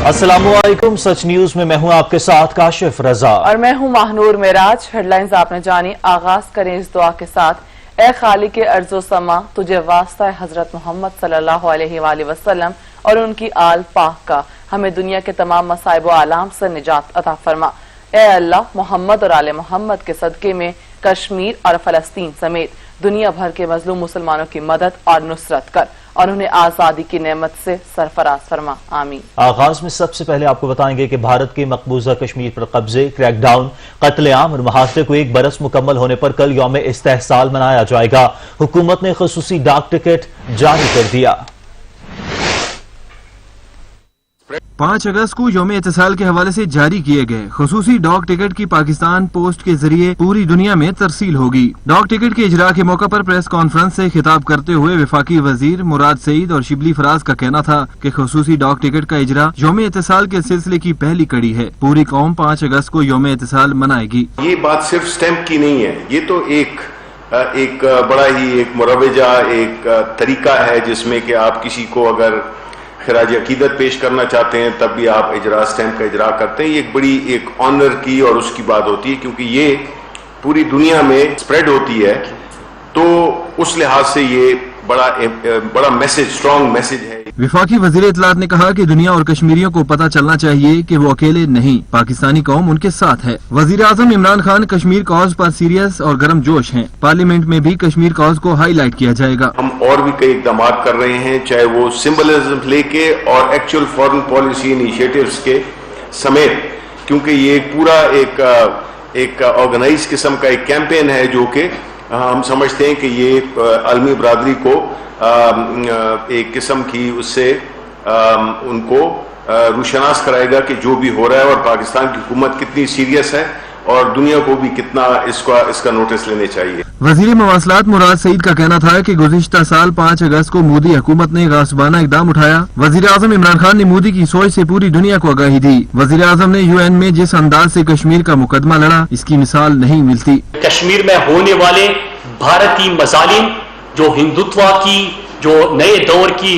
السلام علیکم، سچ نیوز میں میں ہوں آپ کے ساتھ کاشف رضا اور میں ہوں ماہنور معراج۔ ہیڈ لائنز آپ نے جانی، آغاز کریں اس دعا کے ساتھ۔ اے خالق ارض و سما، تجھے واسطہ ہے حضرت محمد صلی اللہ علیہ وآلہ وسلم اور ان کی آل پاک کا، ہمیں دنیا کے تمام مصائب و آلام سے نجات عطا فرما۔ اے اللہ، محمد اور آل محمد کے صدقے میں کشمیر اور فلسطین سمیت دنیا بھر کے مظلوم مسلمانوں کی مدد اور نصرت کر اور انہیں آزادی کی نعمت سے سرفراز فرما، آمین۔ آغاز میں سب سے پہلے آپ کو بتائیں گے کہ بھارت کے مقبوضہ کشمیر پر قبضے، کریک ڈاؤن، قتل عام اور محاصرے کو 1 برس مکمل ہونے پر کل یوم استحصال منایا جائے گا۔ حکومت نے خصوصی ڈاک ٹکٹ جاری کر دیا۔ 5 اگست کو یوم اتصال کے حوالے سے جاری کیے گئے خصوصی ڈاک ٹکٹ کی پاکستان پوسٹ کے ذریعے پوری دنیا میں ترسیل ہوگی۔ ڈاک ٹکٹ کے اجراء کے موقع پر پریس کانفرنس سے خطاب کرتے ہوئے وفاقی وزیر مراد سعید اور شبلی فراز کا کہنا تھا کہ خصوصی ڈاک ٹکٹ کا اجراء یوم اتصال کے سلسلے کی پہلی کڑی ہے۔ پوری قوم 5 اگست کو یوم اتصال منائے گی۔ یہ بات صرف سٹیمپ کی نہیں ہے، یہ تو ایک بڑا ہی ایک مروجہ ایک طریقہ ہے جس میں کہ آپ کسی کو اگر خراج عقیدت پیش کرنا چاہتے ہیں تب بھی آپ سٹیمپ کا اجراء کرتے ہیں۔ یہ ایک بڑی ایک آنر کی اور اس کی بات ہوتی ہے کیونکہ یہ پوری دنیا میں سپریڈ ہوتی ہے، تو اس لحاظ سے یہ بڑا میسج، اسٹرانگ میسج ہے۔ وفاقی وزیر اطلاعات نے کہا کہ دنیا اور کشمیریوں کو پتہ چلنا چاہیے کہ وہ اکیلے نہیں، پاکستانی قوم ان کے ساتھ ہے۔ وزیر اعظم عمران خان کشمیر کاز پر سیریس اور گرم جوش ہیں۔ پارلیمنٹ میں بھی کشمیر کاز کو ہائی لائٹ کیا جائے گا۔ ہم اور بھی کئی اقدامات کر رہے ہیں، چاہے وہ سمبلزم لے کے اور ایکچوئل فارن پالیسی انیشیٹوز کے سمیت، کیونکہ یہ پورا ایک آرگنائز قسم کا ایک کیمپین ہے جو کہ ہم سمجھتے ہیں کہ یہ عالمی برادری کو ایک قسم کی اس سے ان کو روشناس کرائے گا کہ جو بھی ہو رہا ہے اور پاکستان کی حکومت کتنی سیریس ہے اور دنیا کو بھی کتنا اس کا نوٹس لینے چاہیے۔ وزیر مواصلات مراد سعید کا کہنا تھا کہ گزشتہ سال 5 اگست کو مودی حکومت نے غاصبانہ اقدام اٹھایا۔ وزیر اعظم عمران خان نے مودی کی سوچ سے پوری دنیا کو آگاہی دی۔ وزیر اعظم نے UN میں جس انداز سے کشمیر کا مقدمہ لڑا، اس کی مثال نہیں ملتی۔ کشمیر میں ہونے والے بھارتی مظالم، جو ہندوتوا کی، جو نئے دور کی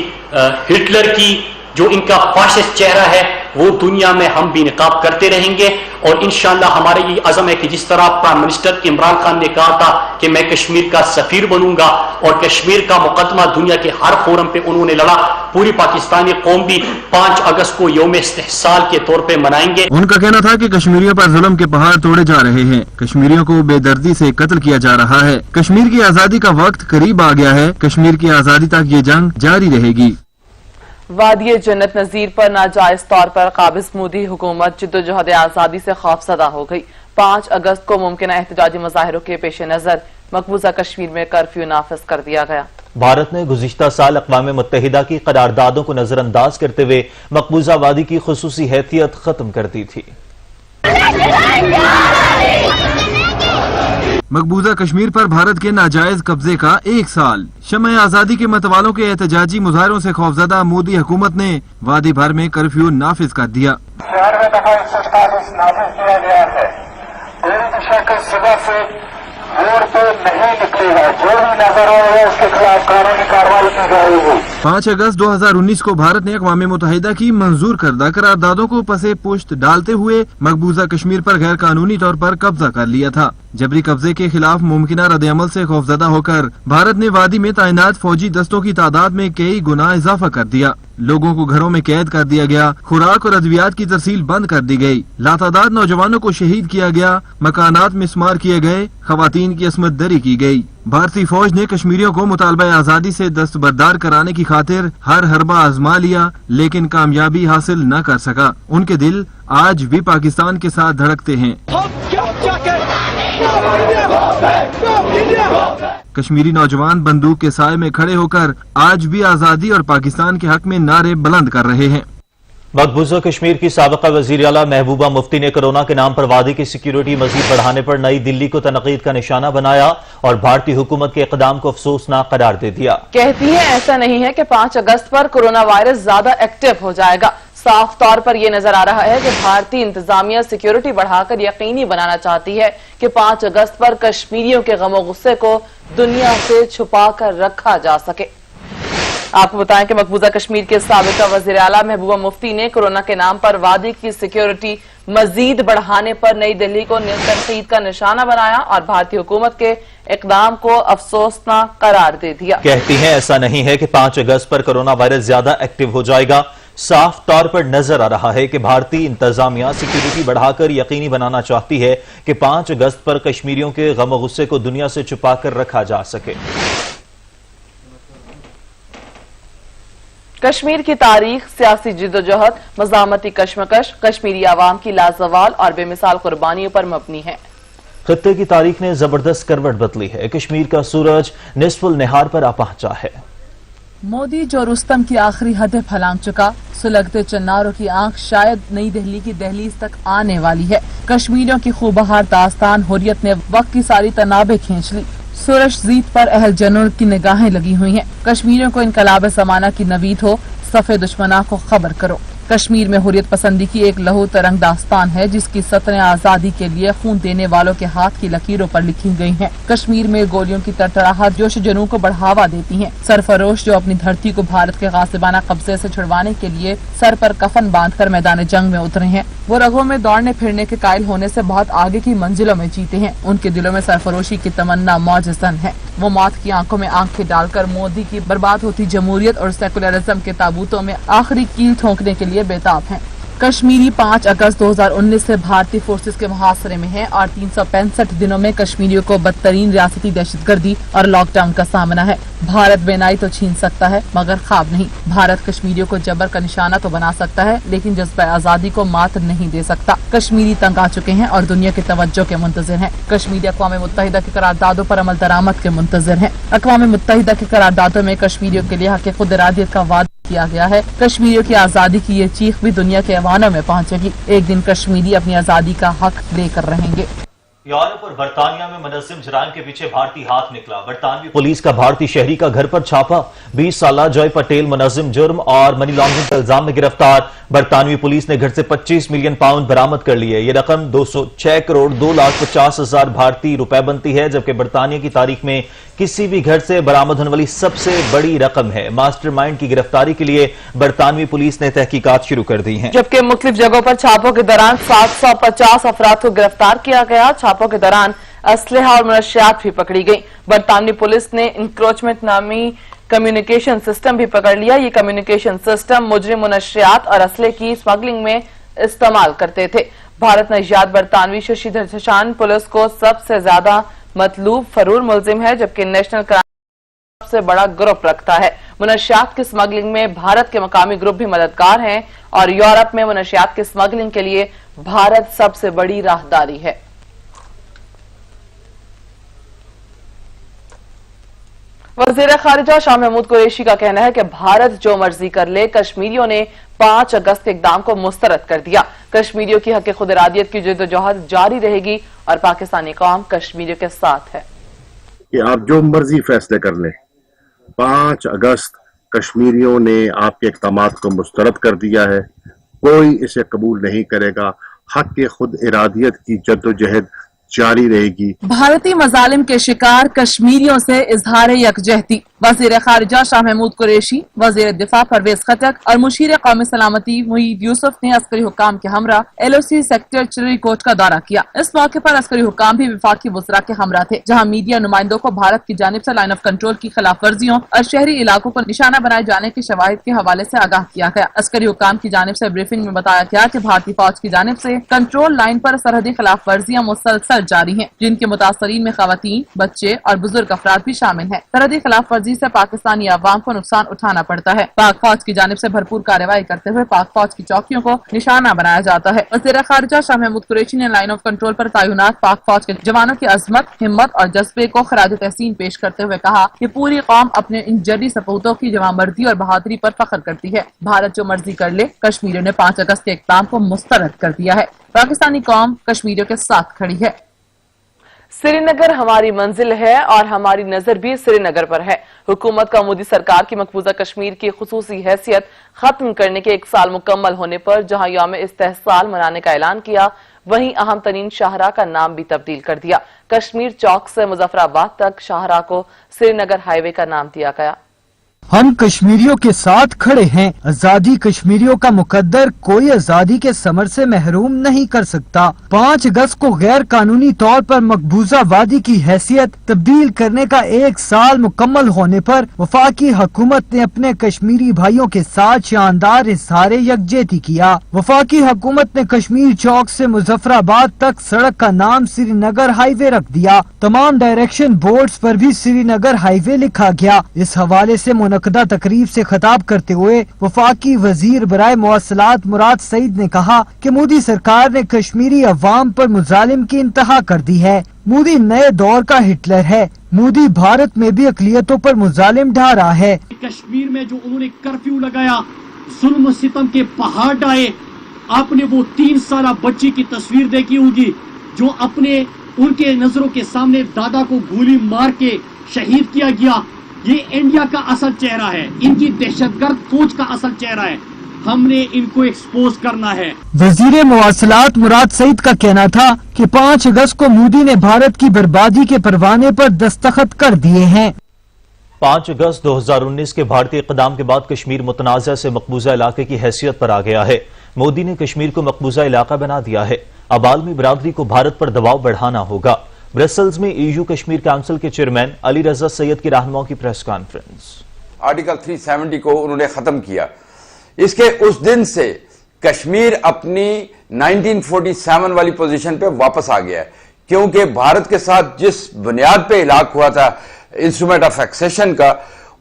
ہٹلر کی، جو ان کا فاشسٹ چہرہ ہے، وہ دنیا میں ہم بھی نقاب کرتے رہیں گے۔ اور انشاءاللہ ہمارا یہ عزم ہے کہ جس طرح پرائم منسٹر عمران خان نے کہا تھا کہ میں کشمیر کا سفیر بنوں گا اور کشمیر کا مقدمہ دنیا کے ہر فورم پہ انہوں نے لڑا، پوری پاکستانی قوم بھی 5 اگست کو یوم استحصال کے طور پہ منائیں گے۔ ان کا کہنا تھا کہ کشمیریوں پر ظلم کے پہاڑ توڑے جا رہے ہیں، کشمیریوں کو بے دردی سے قتل کیا جا رہا ہے، کشمیر کی آزادی کا وقت قریب آ گیا ہے، کشمیر کی آزادی تک یہ جنگ جاری رہے گی۔ وادی جنت نذیر پر ناجائز طور پر قابض مودی حکومت جدوجہد آزادی سے خوفزدہ ہو گئی۔ 5 اگست کو ممکنہ احتجاجی مظاہروں کے پیش نظر مقبوضہ کشمیر میں کرفیو نافذ کر دیا گیا۔ بھارت نے گزشتہ سال اقوام متحدہ کی قراردادوں کو نظر انداز کرتے ہوئے مقبوضہ وادی کی خصوصی حیثیت ختم کر دی تھی۔ مقبوضہ کشمیر پر بھارت کے ناجائز قبضے کا 1 سال۔ شمع آزادی کے متوالوں کے احتجاجی مظاہروں سے خوفزدہ مودی حکومت نے وادی بھر میں کرفیو نافذ کر دیا۔ 96 دفعہ 147 نافذ کیا گیا ہے۔ پوری شکل صبح سے ووٹ پہ نہیں نکلے گا، جو بھی نظر آ رہا ہے اس کے خلاف قانونی کارروائی کی جا رہی ہے۔ 5 اگست 2019 کو بھارت نے اقوام متحدہ کی منظور کردہ قراردادوں کو پسے پشت ڈالتے ہوئے مقبوضہ کشمیر پر غیر قانونی طور پر قبضہ کر لیا تھا۔ جبری قبضے کے خلاف ممکنہ رد عمل سے خوفزدہ ہو کر بھارت نے وادی میں تعینات فوجی دستوں کی تعداد میں کئی گنا اضافہ کر دیا۔ لوگوں کو گھروں میں قید کر دیا گیا، خوراک اور ادویات کی ترسیل بند کر دی گئی، لاتعداد نوجوانوں کو شہید کیا گیا، مکانات مسمار کیے گئے، خواتین کی عصمت دری کی گئی۔ بھارتی فوج نے کشمیریوں کو مطالبہ آزادی سے دستبردار کرانے کی خاطر ہر حربہ آزما لیا، لیکن کامیابی حاصل نہ کر سکا۔ ان کے دل آج بھی پاکستان کے ساتھ دھڑکتے ہیں۔ کشمیری نوجوان بندوق کے سائے میں کھڑے ہو کر آج بھی آزادی اور پاکستان کے حق میں نعرے بلند کر رہے ہیں۔ مقبوضہ کشمیر کی سابقہ وزیر اعلیٰ محبوبہ مفتی نے کورونا کے نام پر وادی کی سیکیورٹی مزید بڑھانے پر نئی دلی کو تنقید کا نشانہ بنایا اور بھارتی حکومت کے اقدام کو افسوسناک قرار دے دیا۔ کہتی ہیں ایسا نہیں ہے کہ 5 اگست پر کورونا وائرس زیادہ ایکٹیو ہو جائے گا، صاف طور پر یہ نظر آ رہا ہے کہ بھارتی انتظامیہ سیکیورٹی بڑھا کر یقینی بنانا چاہتی ہے کہ 5 اگست پر کشمیریوں کے غم و غصے کو دنیا سے چھپا کر رکھا جا سکے۔ आपको बताएं कि मकबूजा कश्मीर के साबिका वज़ीर आला महबूबा मुफ्ती ने कोरोना के नाम पर वादी की सिक्योरिटी मजीद बढ़ाने पर नई दिल्ली को तनकीद का निशाना बनाया और भारतीय हुकूमत के इकदाम को अफसोसनाक करार दे दिया। कहती हैं ऐसा नहीं है कि 5 अगस्त पर कोरोना वायरस ज्यादा एक्टिव हो जाएगा। साफ तौर पर नजर आ रहा है कि भारतीय इंतजामिया सिक्योरिटी बढ़ाकर यकीनी बनाना चाहती है कि 5 अगस्त पर कश्मीरियों के गम गुस्से को दुनिया से छुपाकर रखा जा सके। कश्मीर की तारीख, सियासी जिद्दोजहद, मज़ामती कश्मकश, कश्मीरी आवाम की लाजवाल और बेमिसाल कुर्बानियों पर मबनी है। खत्ते की तारीख ने जबरदस्त करवट बदली है। कश्मीर का सूरज निस्फुल निहार पर आ पहुंचा है। मोदी जो रुस्तम की आखिरी हदें फलांग चुका, सुलगते चन्नारों की आंख शायद नई दिल्ली की दहलीज तक आने वाली है। कश्मीरियों की खूबहार दास्तान हुर्रियत ने वक्त की सारी तनाबें खींच ली। सूरज जीत पर अहल जनून की निगाहें लगी हुई हैं। कश्मीरियों को इनकलाब ज़माना की नवीद हो, सफ़े दुश्मना को खबर करो। कश्मीर में हुर्रियत पसंदी की एक लहू तरंग दास्तान है जिसकी सतरें आजादी के लिए खून देने वालों के हाथ की लकीरों पर लिखी गई हैं। कश्मीर में गोलियों की तड़तड़ाहट जोश जुनून को बढ़ावा देती हैं। सरफरोश जो अपनी धरती को भारत के गासिबाना कब्जे से छुड़वाने के लिए सर पर कफन बांधकर मैदान जंग में उतरे हैं, वो रगों में दौड़ने फिरने के कायल होने से बहुत आगे की मंजिलों में जीते हैं। उनके दिलों में सरफरोशी की तमन्ना मौजज़न है। वो मौत की आंखों में आंखें डालकर मोदी की बर्बाद होती जमहूरियत और सेकुलरिज्म के ताबूतों में आखिरी कील ठोंकने के लिए बेताब हैं। कश्मीरी 5 अगस्त 2019 से भारतीय फोर्सेस के मुहासरे में है और 365 दिनों में कश्मीरियों को बदतरीन रियासती दहशतगर्दी और लॉकडाउन का सामना है। भारत बेनाई तो छीन सकता है मगर ख्वाब नहीं। भारत कश्मीरियों को जबर का निशाना तो बना सकता है लेकिन जज्बा आजादी को मात नहीं दे सकता। कश्मीरी तंग आ चुके हैं और दुनिया की तवज्जो के मुंतजिर हैं। कश्मीरी अक़वाम मुत्तहिदा की करारदादों पर अमल दरामद के मुंतजिर हैं। अक़वाम मुत्तहिदा की करारदादों में कश्मीरियों के लिए हक़ खुद इरादियत का वादा किया गया है। कश्मीरियों की आजादी की ये चीख भी दुनिया के ऐवानों में पहुंचेगी। एक दिन कश्मीरी अपनी आजादी का हक लेकर रहेंगे। यूरोप और बरतानिया में मुनज़्ज़म जुराइम के पीछे भारतीय हाथ निकला। बरतानवी पुलिस का भारतीय शहरी का घर पर छापा। 20 साला जॉय पटेल मुनज़्ज़म जुर्म और मनी लॉन्ड्रिंग के इल्जाम में गिरफ्तार। बरतानवी पुलिस ने घर से 25 मिलियन पाउंड बरामद कर लिए। ये रकम 206 करोड़ 2,50,000 भारतीय रुपए बनती है, जबकि बरतानिया की तारीख में किसी भी घर से बरामद होने वाली सबसे बड़ी रकम है। मास्टरमाइंड की गिरफ्तारी के लिए बरतानवी पुलिस ने तहकीकात शुरू कर दी हैं। जबकि मुख्तलिफ जगहों पर छापों के दौरान 750 अफराद को गिरफ्तार किया गया। छापों के दौरान असलहा और मनशियात भी पकड़ी गई। बरतानवी पुलिस ने इंक्रोचमेंट नामी कम्युनिकेशन सिस्टम भी पकड़ लिया। ये कम्युनिकेशन सिस्टम मुजरिम मुनशियात और असले की स्मगलिंग में इस्तेमाल करते थे। भारत नशियात बरतानवी शशिधर शशान पुलिस को सबसे ज्यादा मतलूब फरूर मुलजिम है, जबकि नेशनल क्राइम सबसे बड़ा ग्रुप रखता है। मुनशियात की स्मगलिंग में भारत के मकामी ग्रुप भी मददगार हैं और यूरोप में मुनशियात की स्मगलिंग के लिए भारत सबसे बड़ी राहदारी है। वज़ीर खारिजा शाह महमूद कुरैशी का कहना है कि भारत जो मर्जी कर ले, कश्मीरियों ने 5 अगस्त के इक़दाम को मुस्तरद कर दिया। कश्मीरियों की हक़ खुद इरादियत की जद्दोजहद जारी रहेगी और पाकिस्तानी कौम कश्मीरियों के साथ है। कि आप जो मर्जी फैसले कर लें, 5 अगस्त कश्मीरियों ने आपके इक़दामात को मुस्तरद कर दिया है। कोई इसे कबूल नहीं करेगा। हक़ खुद इरादियत की जद्दोजहद जारी रहेगी। भारतीय मजालिम के शिकार कश्मीरियों से इजहार यकजहती। वज़ीर खारिजा शाह महमूद कुरैशी, वज़ीर दिफा परवेज खटक और मुशीर कौमी सलामती मुईद यूसुफ ने अस्करी हुकाम के हमरा LOC सेक्टर चिरी कोट का दौरा किया। इस मौके पर अस्करी हुकाम भी विफाकी वज़रा के हमरा थे, जहाँ मीडिया नुमाइंदों को भारत की जानिब से लाइन ऑफ कंट्रोल की खिलाफ वर्जियों और शहरी इलाकों को निशाना बनाए जाने के शवाहिद के हवाले से आगाह किया गया। अस्करी हुकाम की जानिब से ब्रीफिंग में बताया गया कि भारतीय फौज की जानिब से कंट्रोल लाइन पर सरहदी खिलाफ वर्जियां मुसलसल जारी हैं, जिनके मुतासरीन में खवातीन, बच्चे और बुजुर्ग अफराद भी शामिल हैं। सरहदी खिलाफ वर्जी से पाकिस्तानी अवाम को नुकसान उठाना पड़ता है। पाक फौज की जानिब से भरपूर कार्रवाई करते हुए पाक फौज की चौकियों को निशाना बनाया जाता है। वज़ीर खारिजा शाह महमूद कुरैशी ने लाइन ऑफ कंट्रोल पर तैनात पाक फौज के जवानों की अजमत, हिम्मत और जज्बे को खराज तहसीन पेश करते हुए कहा कि पूरी कौम अपने इन जर्री सपूतों की जवामर्दी और बहादुरी पर फख्र करती है। भारत जो मर्जी कर ले, कश्मीरियों ने 5 अगस्त के इक़दाम को मुस्तरद कर दिया है। पाकिस्तानी कौम कश्मीरियों के साथ खड़ी है। श्रीनगर हमारी मंजिल है और हमारी नजर भी श्रीनगर पर है। हुकूमत का मोदी सरकार की मकबूजा कश्मीर की खुसूसी हैसियत खत्म करने के 1 साल मुकम्मल होने पर जहां यौम इस्तेहसाल मनाने का ऐलान किया, वहीं अहम तरीन शाहरा का नाम भी तब्दील कर दिया। कश्मीर चौक से मुजफ्फराबाद तक शाहरा को श्रीनगर हाईवे का नाम दिया गया। हम कश्मीरियों के साथ खड़े हैं। आजादी कश्मीरियों का मुकद्दर कोई आजादी के समर से महरूम नहीं कर सकता। 5 अगस्त को गैर कानूनी तौर पर मकबूजा वादी की हैसियत तब्दील करने का 1 साल मुकम्मल होने पर वफाकी हुकूमत ने अपने कश्मीरी भाइयों के साथ शानदार इजहार यकजहती किया। वफाकी हुकूमत ने कश्मीर चौक से मुजफ्फराबाद तक सड़क का नाम श्रीनगर हाईवे रख दिया। तमाम डायरेक्शन बोर्ड्स पर भी श्रीनगर हाईवे लिखा गया। इस हवाले से मुनक़दा तकरीब से खिताब करते हुए वफाकी वजीर बराए मवासलात मुराद सईद ने कहा कि मोदी सरकार ने कश्मीरी अवाम पर मुजालिम की इंतहा कर दी है। मोदी नए दौर का हिटलर है। मोदी भारत में भी अक़लियतों पर मुजालिम ढा रहा है। कश्मीर में जो उन्होंने कर्फ्यू लगाया, जुल्म सितम के पहाड़ ढाए, आपने वो 3 साल बच्ची की तस्वीर देखी होगी जो अपने उनके नजरों के सामने दादा को गोली मार के शहीद किया गया। ये इंडिया का असल चेहरा है, इनकी दहशतगर्द सोच का असल चेहरा है। हमने इनको एक्सपोज करना है। वजीर मवासलात मुराद सईद का कहना था कि 5 अगस्त को मोदी ने भारत की बर्बादी के परवाने पर दस्तखत कर दिए हैं। 5 अगस्त 2019 के भारतीय इक़दाम के बाद कश्मीर मुतनाज़ा से मकबूजा इलाके की हैसियत पर आ गया है। मोदी ने कश्मीर को मकबूजा इलाका बना दिया है। अब आलमी बिरादरी को भारत पर दबाव बढ़ाना होगा। ब्रसेल्स में EU कश्मीर काउंसिल के चेयरमैन अली रजा सैयद की रहनुमाओं की प्रेस कॉन्फ्रेंस। आर्टिकल 370 को उन्होंने खत्म किया। इसके उस दिन से कश्मीर अपनी 1947 वाली पोजीशन पे वापस आ गया है, क्योंकि भारत के साथ जिस बुनियाद पे इलाक हुआ था इंस्ट्रूमेंट ऑफ एक्सेशन का,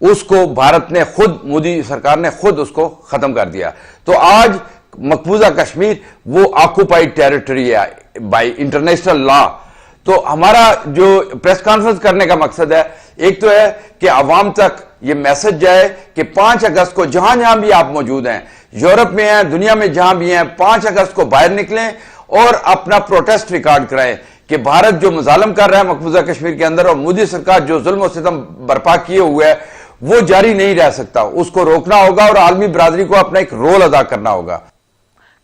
उसको भारत ने खुद, मोदी सरकार ने खुद उसको खत्म कर दिया। तो आज मकबूजा कश्मीर वो ऑक्यूपाइड टेरिटरी है बाय इंटरनेशनल लॉ। तो हमारा जो प्रेस कॉन्फ्रेंस करने का मकसद है, एक तो है कि आवाम तक ये मैसेज जाए कि 5 अगस्त को जहां जहां भी आप मौजूद हैं, यूरोप में हैं, दुनिया में जहां भी हैं, 5 अगस्त को बाहर निकलें और अपना प्रोटेस्ट रिकॉर्ड कराएं कि भारत जो मुजालम कर रहा है मकबूजा कश्मीर के अंदर और मोदी सरकार जो जुल्म और सितम बर्पा किए हुए है वो जारी नहीं रह सकता। उसको रोकना होगा और आलमी बिरादरी को अपना एक रोल अदा करना होगा।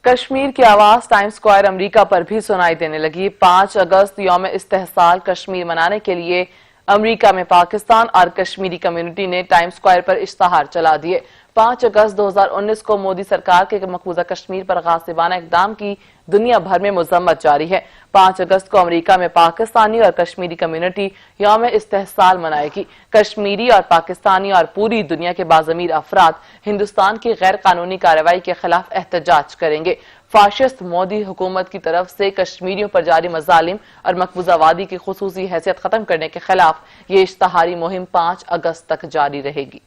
कश्मीर की आवाज टाइम्स स्क्वायर अमेरिका पर भी सुनाई देने लगी। 5 अगस्त यौम इस्तेहसाल कश्मीर मनाने के लिए अमेरिका में पाकिस्तान और कश्मीरी कम्युनिटी ने टाइम्स स्क्वायर पर इश्तहार चला दिए। 5 अगस्त 2019 को मोदी सरकार के मकबूजा कश्मीर पर गासिबाना इक़दाम की दुनिया भर में मजम्मत जारी है। 5 अगस्त को अमेरिका में पाकिस्तानी और कश्मीरी कम्युनिटी यौम इस्तेहसाल मनाएगी। कश्मीरी और पाकिस्तानी और पूरी दुनिया के बाज़मीर अफराद हिंदुस्तान की गैर कानूनी कार्रवाई के खिलाफ एहतजाज करेंगे। फाशिस्ट मोदी हुकूमत की तरफ से कश्मीरियों पर जारी मजालिम और मकबूजा वादी की खुसूसी हैसियत खत्म करने के खिलाफ ये इश्तहारी मुहिम 5 अगस्त तक जारी रहेगी।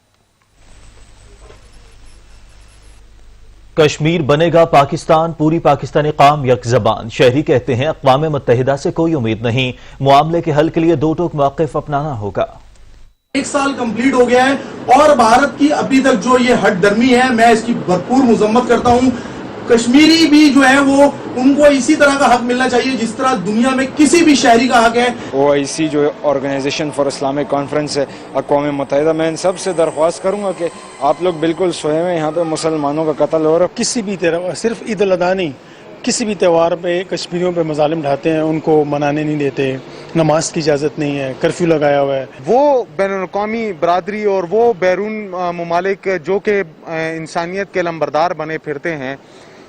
कश्मीर बनेगा पाकिस्तान, पूरी पाकिस्तानी कौम यक ज़बान। शहरी कहते हैं अक़वाम मुत्तहिदा से कोई उम्मीद नहीं, मामले के हल के लिए दो टोक मौक़िफ़ अपनाना होगा। 1 साल कंप्लीट हो गया है और भारत की अभी तक जो ये हट दर्मी है, मैं इसकी भरपूर मुजम्मत करता हूँ। कश्मीरी भी जो है वो उनको इसी तरह का हक मिलना चाहिए जिस तरह दुनिया में किसी भी शहरी का हक है। OIC जो ऑर्गेनाइजेशन फॉर इस्लामिक कॉन्फ्रेंस है अक़वाम मुत्तहिदा, मैं इन सब से दरख्वास्त करूंगा कि आप लोग बिल्कुल सोए में यहाँ पे मुसलमानों का कत्ल हो रहा है। किसी भी तरह, सिर्फ ईद उल अज़हा नहीं, किसी भी त्यौहार पे कश्मीरियों पे मजालिम ढाते हैं, उनको मनाने नहीं देते, नमाज की इजाज़त नहीं है, कर्फ्यू लगाया हुआ है। वो बैनुल-अक़वामी बरादरी और वो बैरून ममालिक जो कि इंसानियत के लंबरदार बने फिरते हैं,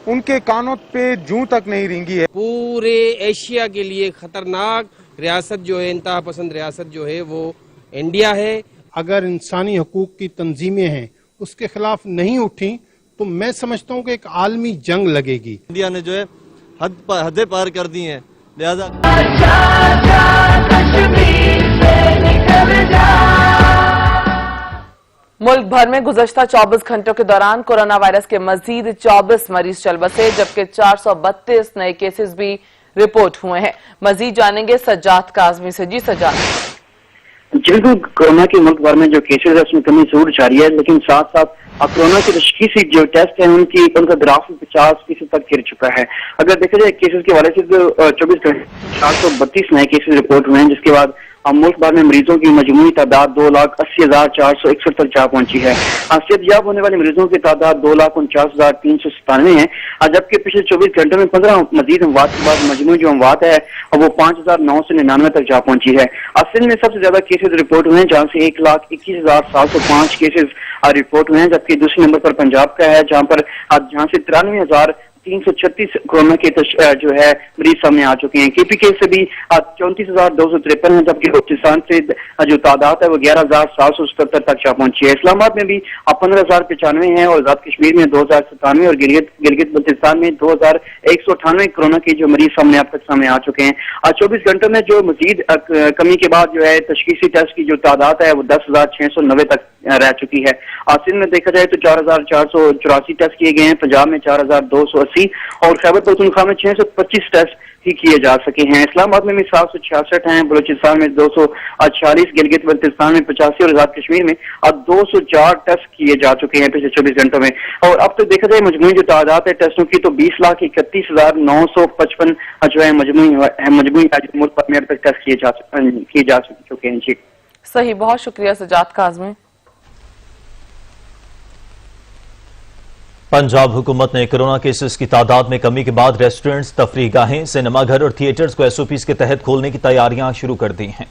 उनके कानों पे जूं तक नहीं रेंगी है। पूरे एशिया के लिए खतरनाक रियासत जो है, इंतहा पसंद रियासत जो है वो इंडिया है। अगर इंसानी हकूक की तंजीमें हैं उसके खिलाफ नहीं उठी तो मैं समझता हूँ कि एक आलमी जंग लगेगी। इंडिया ने जो है हदें पार कर दी हैं, लिहाजा मुल्क भर में गुज़श्ता 24 घंटों के दौरान कोरोना वायरस के मजीद 24 मरीज चल बसे, जबकि 432 नए केसेस भी रिपोर्ट हुए हैं। मजीद जानेंगे सज्जाद काज़मी से। जी सज्जाद। बिल्कुल, कोरोना के मुल्क भर में जो केसेस है उसमें कमी जरूर जारी है, लेकिन साथ साथ कोरोना की तशखीसी जो टेस्ट है उनका ग्राफ 50% तक गिर चुका है। अगर देखा जाए केसेस के हवाले से तो 24 घंटे 432 नए केसेस रिपोर्ट हुए हैं, जिसके बाद मुल्क भर में मरीजों की मजमूई तादाद 2,80,461 तक जा पहुंची है। सेहतयाब होने वाले मरीजों की तादाद 2,49,397 है, जबकि पिछले 24 घंटों में 15 मजीद अमवात के बाद मजमूई जो अमवात है वो 5,999 तक जा पहुंची है। सिंध में सबसे ज्यादा केसेज रिपोर्ट हुए हैं, जहां से 1,21,705 केसेज रिपोर्ट हुए हैं, जबकि दूसरे नंबर पर पंजाब का है, जहां से 93,336 कोरोना के जो है मरीज सामने आ चुके हैं। KPK से भी 34,253 है, जबकि बलूचिस्तान से जो तादाद है वो 11,777 तक जा पहुंची है। इस्लामाबाद में भी 15,095 है और आजाद कश्मीर में 2,097 और गिलगित बल्तिस्तान में 2,198 कोरोना के जो मरीज अब तक सामने आ चुके हैं। 24 घंटों में जो मजीद कमी के बाद जो है तशखीसी टेस्ट की जो तादाद है वो 10,690 तक रह चुकी है। सिंध में देखा जाए तो 4,484 टेस्ट किए गए हैं, पंजाब में 4,280 और खैबर पख्तूनख्वा में 625 टेस्ट ही किए जा सके हैं। इस्लामाबाद में 766 हैं, बलूचिस्तान में 246, गिलगित बल्तिस्तान में 85 और आजाद कश्मीर में 204 टेस्ट किए जा चुके हैं पिछले 24 घंटों में। और अब तक देखा जाए मजमूई जो तादाद है टेस्टों की तो 20,31,955 जो है मजमूई मुल्क भर में अब तक टेस्ट किए जा चुके हैं। जी सही, बहुत शुक्रिया सजाद काज़मी। पंजाब हुकूमत ने कोरोना केसेस की तादाद में कमी के बाद रेस्टोरेंट्स, तफरीहगाहें, सिनेमा घर और थिएटर्स को SOPs के तहत खोलने की तैयारियां शुरू कर दी हैं।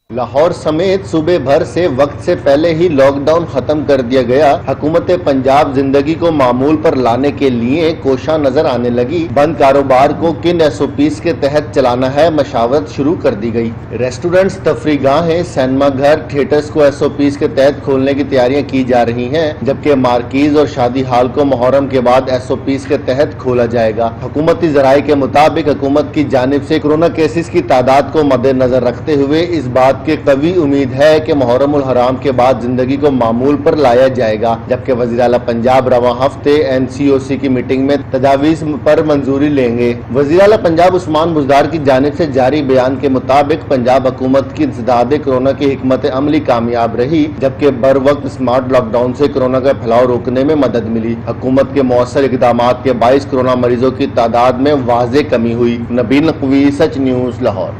लाहौर समेत सूबे भर से वक्त से पहले ही लॉकडाउन खत्म कर दिया गया। हुकूमत पंजाब जिंदगी को मामूल पर लाने के लिए कोशा नजर आने लगी। बंद कारोबार को किन SOPs के तहत चलाना है, मशावरत शुरू कर दी गई। रेस्टोरेंट्स, तफरीहगाहें, सिनेमा घर, थिएटर्स को SOPs के तहत खोलने की तैयारियां की जा रही हैं, जबकि मार्कीज और शादी हाल को मुहर्रम के बाद SOPs के तहत खोला जाएगा। हुकूमती जराये के मुताबिक हुकूमत की जानिब से कोरोना केसेस की तादाद को मद्देनजर रखते हुए इस बात की कवी उम्मीद है कि मुहर्रम उल हराम के बाद जिंदगी को मामूल पर लाया जाएगा, जबकि वज़ीर आला पंजाब रवां हफ्ते NCOC की मीटिंग में तजावीज पर मंजूरी लेंगे। वज़ीर आला पंजाब उस्मान बुज़दार की जानिब से जारी बयान के मुताबिक पंजाब हुकूमत की इंसदाद कोरोना की हिकमत अमली कामयाब रही, जबकि बर वक्त स्मार्ट लॉकडाउन से कोरोना का फैलाव रोकने में मदद मिली। हुकूमत के मौसर इक़दामात के बाइस कोरोना मरीजों की तादाद में वाज़े कमी हुई। नबील नकवी, सच न्यूज़, लाहौर।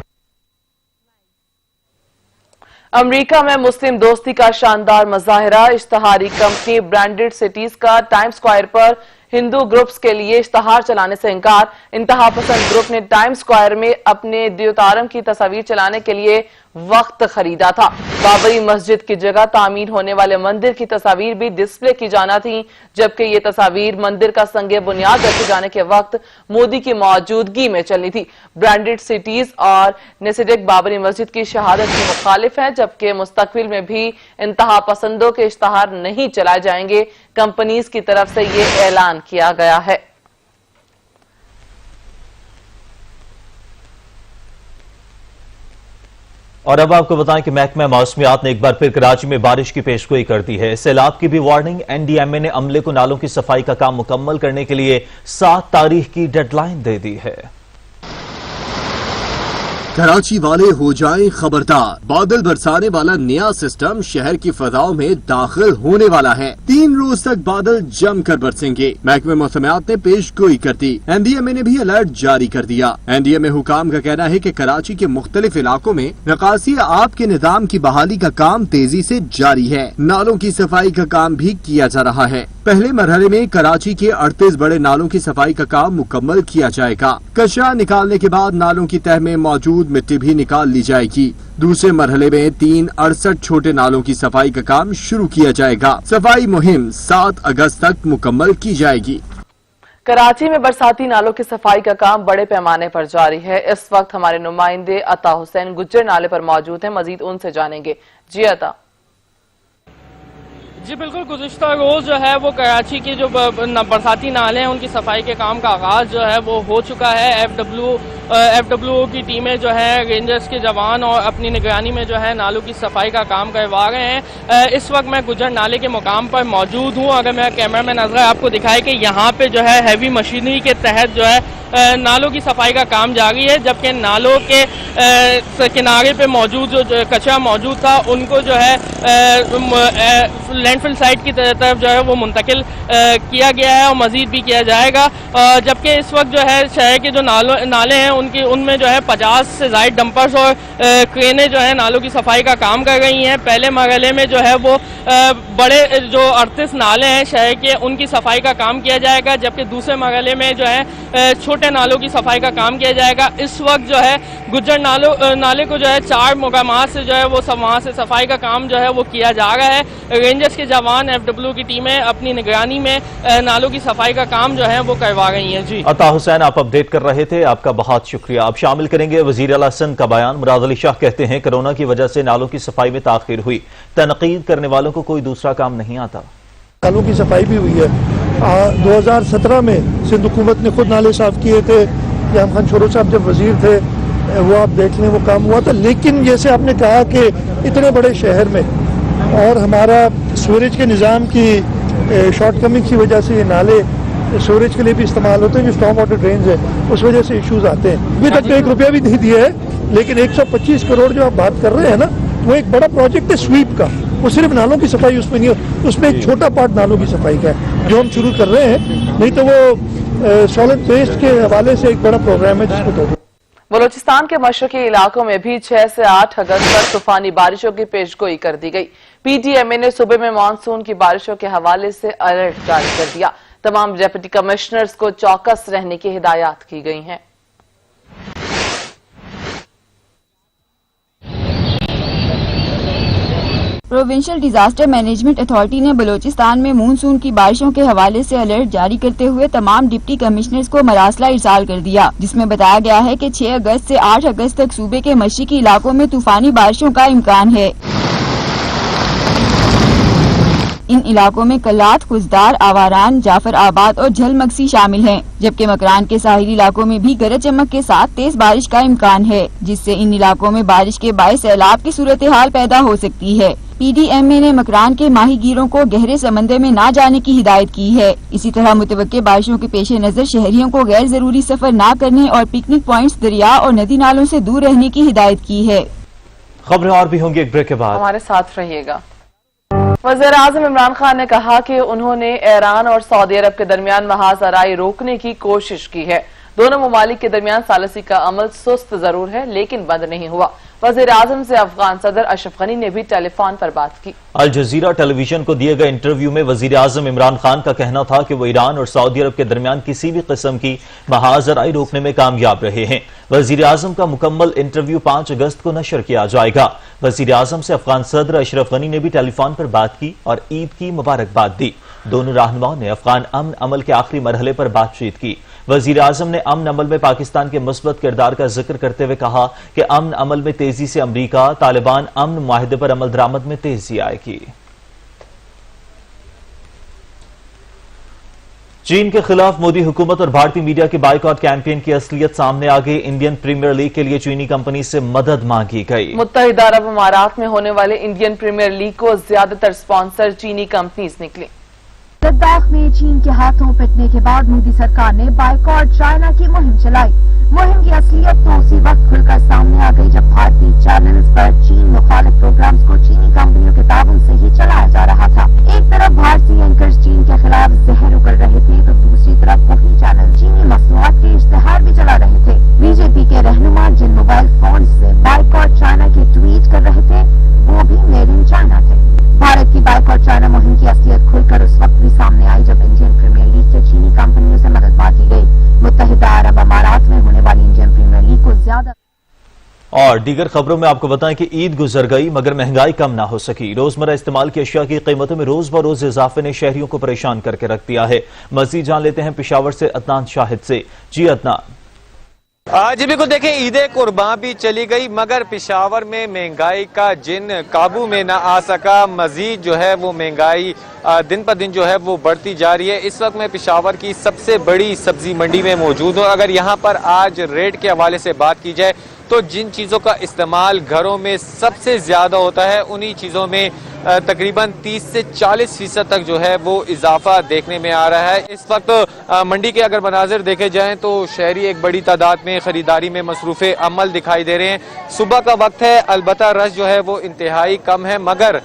अमेरिका में मुस्लिम दोस्ती का शानदार मुजाहिरा। इश्तहारी कंपनी ब्रांडेड सिटीज का टाइम स्क्वायर पर हिंदू ग्रुप्स के लिए इश्तहार चलाने से इंकार। इंतहा पसंद ग्रुप ने टाइम स्क्वायर में अपने देवतारम की तस्वीर चलाने के लिए वक्त खरीदा था। बाबरी मस्जिद की जगह तामीर होने वाले मंदिर की तस्वीर भी डिस्प्ले की जाना थी, जबकि ये तस्वीर मंदिर का संगे बुनियाद रखे जाने के वक्त मोदी की मौजूदगी में चलनी थी। ब्रांडेड सिटीज और नेसिडेक बाबरी मस्जिद की शहादत की मुखालिफ है, जबकि मुस्तकबिल में भी इंतहा पसंदों के इश्तहार नहीं चलाए जाएंगे। कंपनीज की तरफ से ये ऐलान किया गया है। और अब आपको बताएं कि महकमा मौसमियात ने एक बार फिर कराची में बारिश की पेशगोई कर दी है। सैलाब की भी वार्निंग। NDMA ने अमले को नालों की सफाई का काम मुकम्मल करने के लिए 7 तारीख की डेडलाइन दे दी है। कराची वाले हो जाएं खबरदार, बादल बरसाने वाला नया सिस्टम शहर की फजाओं में दाखिल होने वाला है। 3 रोज तक बादल जमकर बरसेंगे। महकमे मौसमियात ने पेशगोई कर दी। NDMA ने भी अलर्ट जारी कर दिया। NDMA हुकाम का कहना है कि कराची के मुख्तलिफ इलाकों में निकासी आब के निजाम की बहाली का काम तेजी से जारी है। नालों की सफाई का काम भी किया जा रहा है। पहले मरहले में कराची के 38 बड़े नालों की सफाई का काम मुकम्मल किया जाएगा। कचरा निकालने के बाद नालों की तह में मौजूद मिट्टी भी निकाल ली जाएगी। दूसरे मरहले में 68 छोटे नालों की सफाई का काम शुरू किया जाएगा। सफाई मुहिम 7 अगस्त तक मुकम्मल की जाएगी। कराची में बरसाती नालों की सफाई का काम बड़े पैमाने पर जारी है। इस वक्त हमारे नुमाइंदे अता हुसैन गुज्जर नाले पर मौजूद हैं। मजीद उनसे जानेंगे। जी अता। जी बिल्कुल, गुज़िश्ता रोज जो है वो कराची के जो बरसाती नाले हैं उनकी सफाई के काम का आगाज जो है वो हो चुका है। FWO की टीमें जो है रेंजर्स के जवान और अपनी निगरानी में जो है नालों की सफाई का काम करवा रहे हैं। इस वक्त मैं गुजर नाले के मुकाम पर मौजूद हूँ। अगर मेरा कैमरा में नजर आपको दिखाए कि यहाँ पे जो है हैवी मशीनरी के तहत जो है नालों की सफाई का काम जारी है, जबकि नालों के किनारे पे मौजूद जो कचरा मौजूद था उनको जो है लैंडफिल साइट की तरफ जो है वो मुंतकिल किया गया है और मजीद भी किया जाएगा। जबकि इस वक्त जो है शहर के जो नाले हैं उनमें जो है 50 से ज़ायद डंपर्स और क्रेनें जो है नालों की सफाई का काम कर रही हैं। पहले मरहले में जो है वो बड़े जो 38 नाले हैं शहर के उनकी सफाई का काम किया जाएगा, जबकि दूसरे मरहले में जो है छोटे नालों की सफाई का काम किया जाएगा। इस वक्त जो है गुज्जर नाले को जो है 4 मुकामात से जो है वो वहाँ से सफाई का काम जो है वो किया जा रहा है। रेंजर्स के जवान FW की टीमें अपनी निगरानी में नालों की सफाई का काम जो है वो करवा रही हैं। जी अता हुसैन, आप अपडेट कर रहे थे, आपका बहुत शुक्रिया। आप शामिल करेंगे वजीर आला सिंध का बयान। मुराद अली शाह कहते हैं कोरोना की वजह से नालों की सफाई में ताखीर हुई, तनकीद करने वालों को कोई दूसरा काम नहीं आता। नालों की सफाई भी हुई है। 2017 में सिंध हुकूमत ने खुद नाले साफ किए थे, या खान छोरो साहब जब वजीर थे वो आप देख लें वो काम हुआ था। लेकिन जैसे आपने कहा कि इतने बड़े शहर में और हमारा सीवरेज के निज़ाम की शॉर्ट कमिंग की वजह से ये नाले सीवरेज के लिए भी इस्तेमाल होते हैं, जो स्टॉर्म वाटर ड्रेन्स है उस वजह से इश्यूज आते हैं। अभी तक तो 1 रुपया भी नहीं दिया है, लेकिन 125 करोड़ जो आप बात कर रहे हैं ना, वो एक बड़ा प्रोजेक्ट है स्वीप का। वो सिर्फ नालों की सफाई उसमें नहीं है, उसमें एक छोटा पार्ट नालों की सफाई का है जो हम शुरू कर रहे हैं। नहीं तो वो सॉलिड वेस्ट के हवाले से एक बड़ा प्रोग्राम है जिसको तो बलूचिस्तान के मशरकी इलाकों में भी 6 से 8 अगस्त तक तूफानी बारिशों की पेशगोई कर दी गई। PDMA ने सूबे में मानसून की बारिशों के हवाले से अलर्ट जारी कर दिया। तमाम डिप्टी कमिश्नर्स को चौकस रहने की हिदायत की गई हैं। प्रोविंशियल डिजास्टर मैनेजमेंट अथॉरिटी ने बलूचिस्तान में मानसून की बारिशों के हवाले से अलर्ट जारी करते हुए तमाम डिप्टी कमिश्नर्स को मरासला इरसाल कर दिया, जिसमें बताया गया है कि 6 अगस्त से 8 अगस्त तक सूबे के मशरकी इलाकों में तूफानी बारिशों का इम्कान है। इन इलाकों में कलात, खुजदार, आवारान, जाफर आबाद और झलमक्सी शामिल हैं, जबकि मकरान के साहिली इलाकों में भी गरज चमक के साथ तेज बारिश का इम्कान है, जिससे इन इलाकों में बारिश के बायस सैलाब की सूरत हाल पैदा हो सकती है। PDMA ने मकरान के माहीगीरों को गहरे समंदर में न जाने की हिदायत की है। इसी तरह मुतवक्के बारिशों के पेश नजर शहरियों को गैर जरूरी सफर न करने और पिकनिक पॉइंट्स, दरिया और नदी नालों से दूर रहने की हिदायत की है। खबरें और भी होंगी एक ब्रेक के बाद, हमारे साथ रहिएगा। वज़ीर-ए-आज़म इमरान खान ने कहा कि उन्होंने ईरान और सऊदी अरब के दरमियान महाजराई रोकने की कोशिश की है। दोनों ममालिक के दरमियान सालसी का अमल सुस्त जरूर है, लेकिन बंद नहीं हुआ। वज़ीर-ए-आज़म से अफगान सदर अशरफ गनी ने भी टेलीफोन पर बात की। अल जजीरा टेलीविजन को दिए गए इंटरव्यू में वज़ीर-ए-आज़म इमरान खान का कहना था कि वो ईरान और सऊदी अरब के दरमियान किसी भी किस्म की महाजराई रोकने में कामयाब रहे हैं। वज़ीर-ए-आज़म का मुकम्मल इंटरव्यू 5 अगस्त को नशर किया जाएगा। वज़ीर-ए-आज़म से अफगान सदर अशरफ गनी ने भी टेलीफोन पर बात की और ईद की मुबारकबाद दी। दोनों रहनुमाओं ने अफगान अमन अमल के आखिरी मरहले पर बातचीत की। वज़ीर-ए-आज़म ने अमन अमल में पाकिस्तान के मुस्बत किरदार का जिक्र करते हुए कहा कि अमन अमल में तेजी से अमरीका तालिबान अमन मुआहिदे पर अमल दरामद में तेजी आएगी। चीन के खिलाफ मोदी हुकूमत और भारतीय मीडिया के बाइकॉट कैंपेन की असलियत सामने आ गई। इंडियन प्रीमियर लीग के लिए चीनी कंपनी से मदद मांगी गई। मुत्तहिदा अरब अमारात में होने वाले इंडियन प्रीमियर लीग को ज्यादातर स्पॉन्सर चीनी कंपनीज निकली। लद्दाख में चीन के हाथों पिटने के बाद मोदी सरकार ने बाइकॉट चाइना की मुहिम चलाई। मुहिम की असलियत तो उसी वक्त खुलकर सामने आ गई जब भारतीय चैनल्स पर चीन मुखालिफ प्रोग्राम्स को चीनी कंपनियों के ताबन से ही चलाया जा रहा था। एक तरफ भारतीय एंकर्स चीन के खिलाफ जहर उगल रहे थे, तो दूसरी तरफ वही चैनल चीनी मसनूआत के इश्तिहार भी चला रहे थे। बीजेपी के रहनुमा जिन मोबाइल फोन से बाइकॉट चाइना के ट्वीट कर रहे थे, वो भी मेड इन चाइना थे। भारत की बाइकॉट चाइना मुहिम की असलियत खुलकर उस वक्त भी सामने आई जब इंडियन प्रीमियर लीग के चीनी कंपनियों से मदद मांगी गई। मुत्तहिदा अरब अमारात में होने वाली इंडियन प्रीमियर लीग को ज्यादा। और दीगर खबरों में आपको बताएं कि ईद गुजर गई मगर महंगाई कम ना हो सकी। रोजमर्रा इस्तेमाल की अशिया की कीमतों में रोज ब रोज इजाफे ने शहरियों को परेशान करके रख दिया है। मजीद जान लेते हैं पेशावर से अदनान शाहिद से। जी अदनान। जी बिल्कुल, देखें ईद कुर्बान भी चली गई मगर पेशावर में महंगाई का जिन काबू में ना आ सका। मजीद जो है वो महंगाई दिन पर दिन जो है वो बढ़ती जा रही है। इस वक्त मैं पेशावर की सबसे बड़ी सब्जी मंडी में मौजूद हूँ। अगर यहाँ पर आज रेट के हवाले से बात की जाए تو جن چیزوں کا استعمال گھروں میں سب سے زیادہ ہوتا ہے انہی چیزوں میں تقریباً 30 سے 40% تک جو ہے وہ اضافہ دیکھنے میں آ رہا ہے۔ اس وقت منڈی کے اگر مناظر دیکھے جائیں تو شہری ایک بڑی تعداد میں خریداری میں مصروف عمل دکھائی دے رہے ہیں۔ صبح کا وقت ہے، البتہ رش جو ہے وہ انتہائی کم ہے، مگر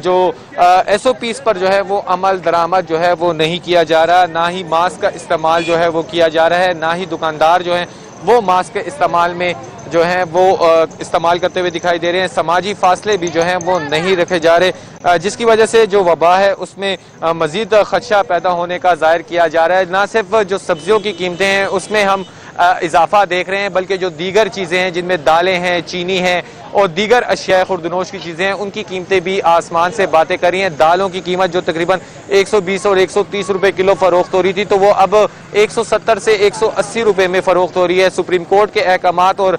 جو ایس او پیز پر جو ہے وہ عمل درآمد جو ہے وہ نہیں کیا جا رہا، نہ ہی ماسک کا استعمال جو ہے وہ کیا جا رہا ہے، نہ ہی دکاندار جو ہیں وہ ماسک کے استعمال میں جو ہیں وہ استعمال کرتے ہوئے دکھائی دے رہے ہیں۔ سماجی فاصلے بھی جو ہیں وہ نہیں رکھے جا رہے، جس کی وجہ سے جو وبا ہے اس میں مزید خدشہ پیدا ہونے کا ظاہر کیا جا رہا ہے۔ نہ صرف جو سبزیوں کی قیمتیں ہیں اس میں ہم اضافہ دیکھ رہے ہیں، بلکہ جو دیگر چیزیں ہیں جن میں دالیں ہیں، چینی ہیں اور دیگر اشیاء خوردنوش کی چیزیں ہیں ان کی قیمتیں بھی آسمان سے باتیں کر رہی ہیں۔ دالوں کی قیمت جو تقریباً 120 اور 130 روپے کلو فروخت ہو رہی تھی تو وہ اب 170 سے 180 روپے میں فروخت ہو رہی ہے۔ سپریم کورٹ کے احکامات اور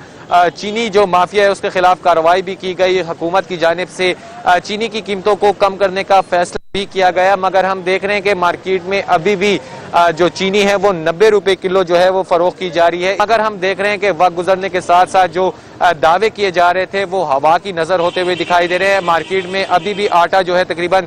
چینی جو مافیا ہے اس کے خلاف کارروائی بھی کی گئی، حکومت کی جانب سے چینی کی قیمتوں کو کم کرنے کا فیصلہ بھی کیا گیا، مگر ہم دیکھ رہے ہیں کہ مارکیٹ میں ابھی بھی جو چینی ہے وہ 90 روپے کلو جو ہے وہ فروخت کی جا رہی ہے۔ مگر ہم دیکھ رہے ہیں کہ وقت گزرنے کے ساتھ ساتھ جو دعوے کیے جا رہے تھے وہ ہوا کی نظر ہوتے ہوئے دکھائی دے رہے ہیں۔ مارکیٹ میں ابھی بھی آٹا جو ہے تقریباً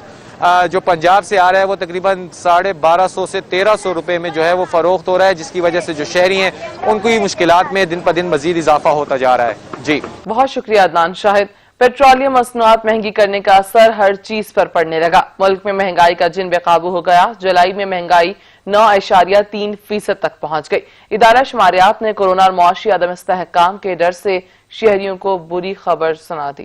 جو پنجاب سے آ رہا ہے وہ تقریباً 1250 سے 1300 روپے میں جو ہے وہ فروخت ہو رہا ہے، جس کی وجہ سے جو شہری ہیں ان کی مشکلات میں دن بدن مزید اضافہ ہوتا جا رہا ہے۔ جی بہت شکریہ عدنان شاہد۔ پیٹرولیم مصنوعات مہنگی کرنے کا اثر ہر چیز پر پڑنے لگا، ملک میں مہنگائی کا جن بے قابو ہو گیا۔ جولائی میں مہنگائی 9.3% تک پہنچ گئی۔ ادارہ شماریات نے کورونا اور معاشی عدم استحکام کے ڈر سے شہریوں کو بری خبر سنا دی۔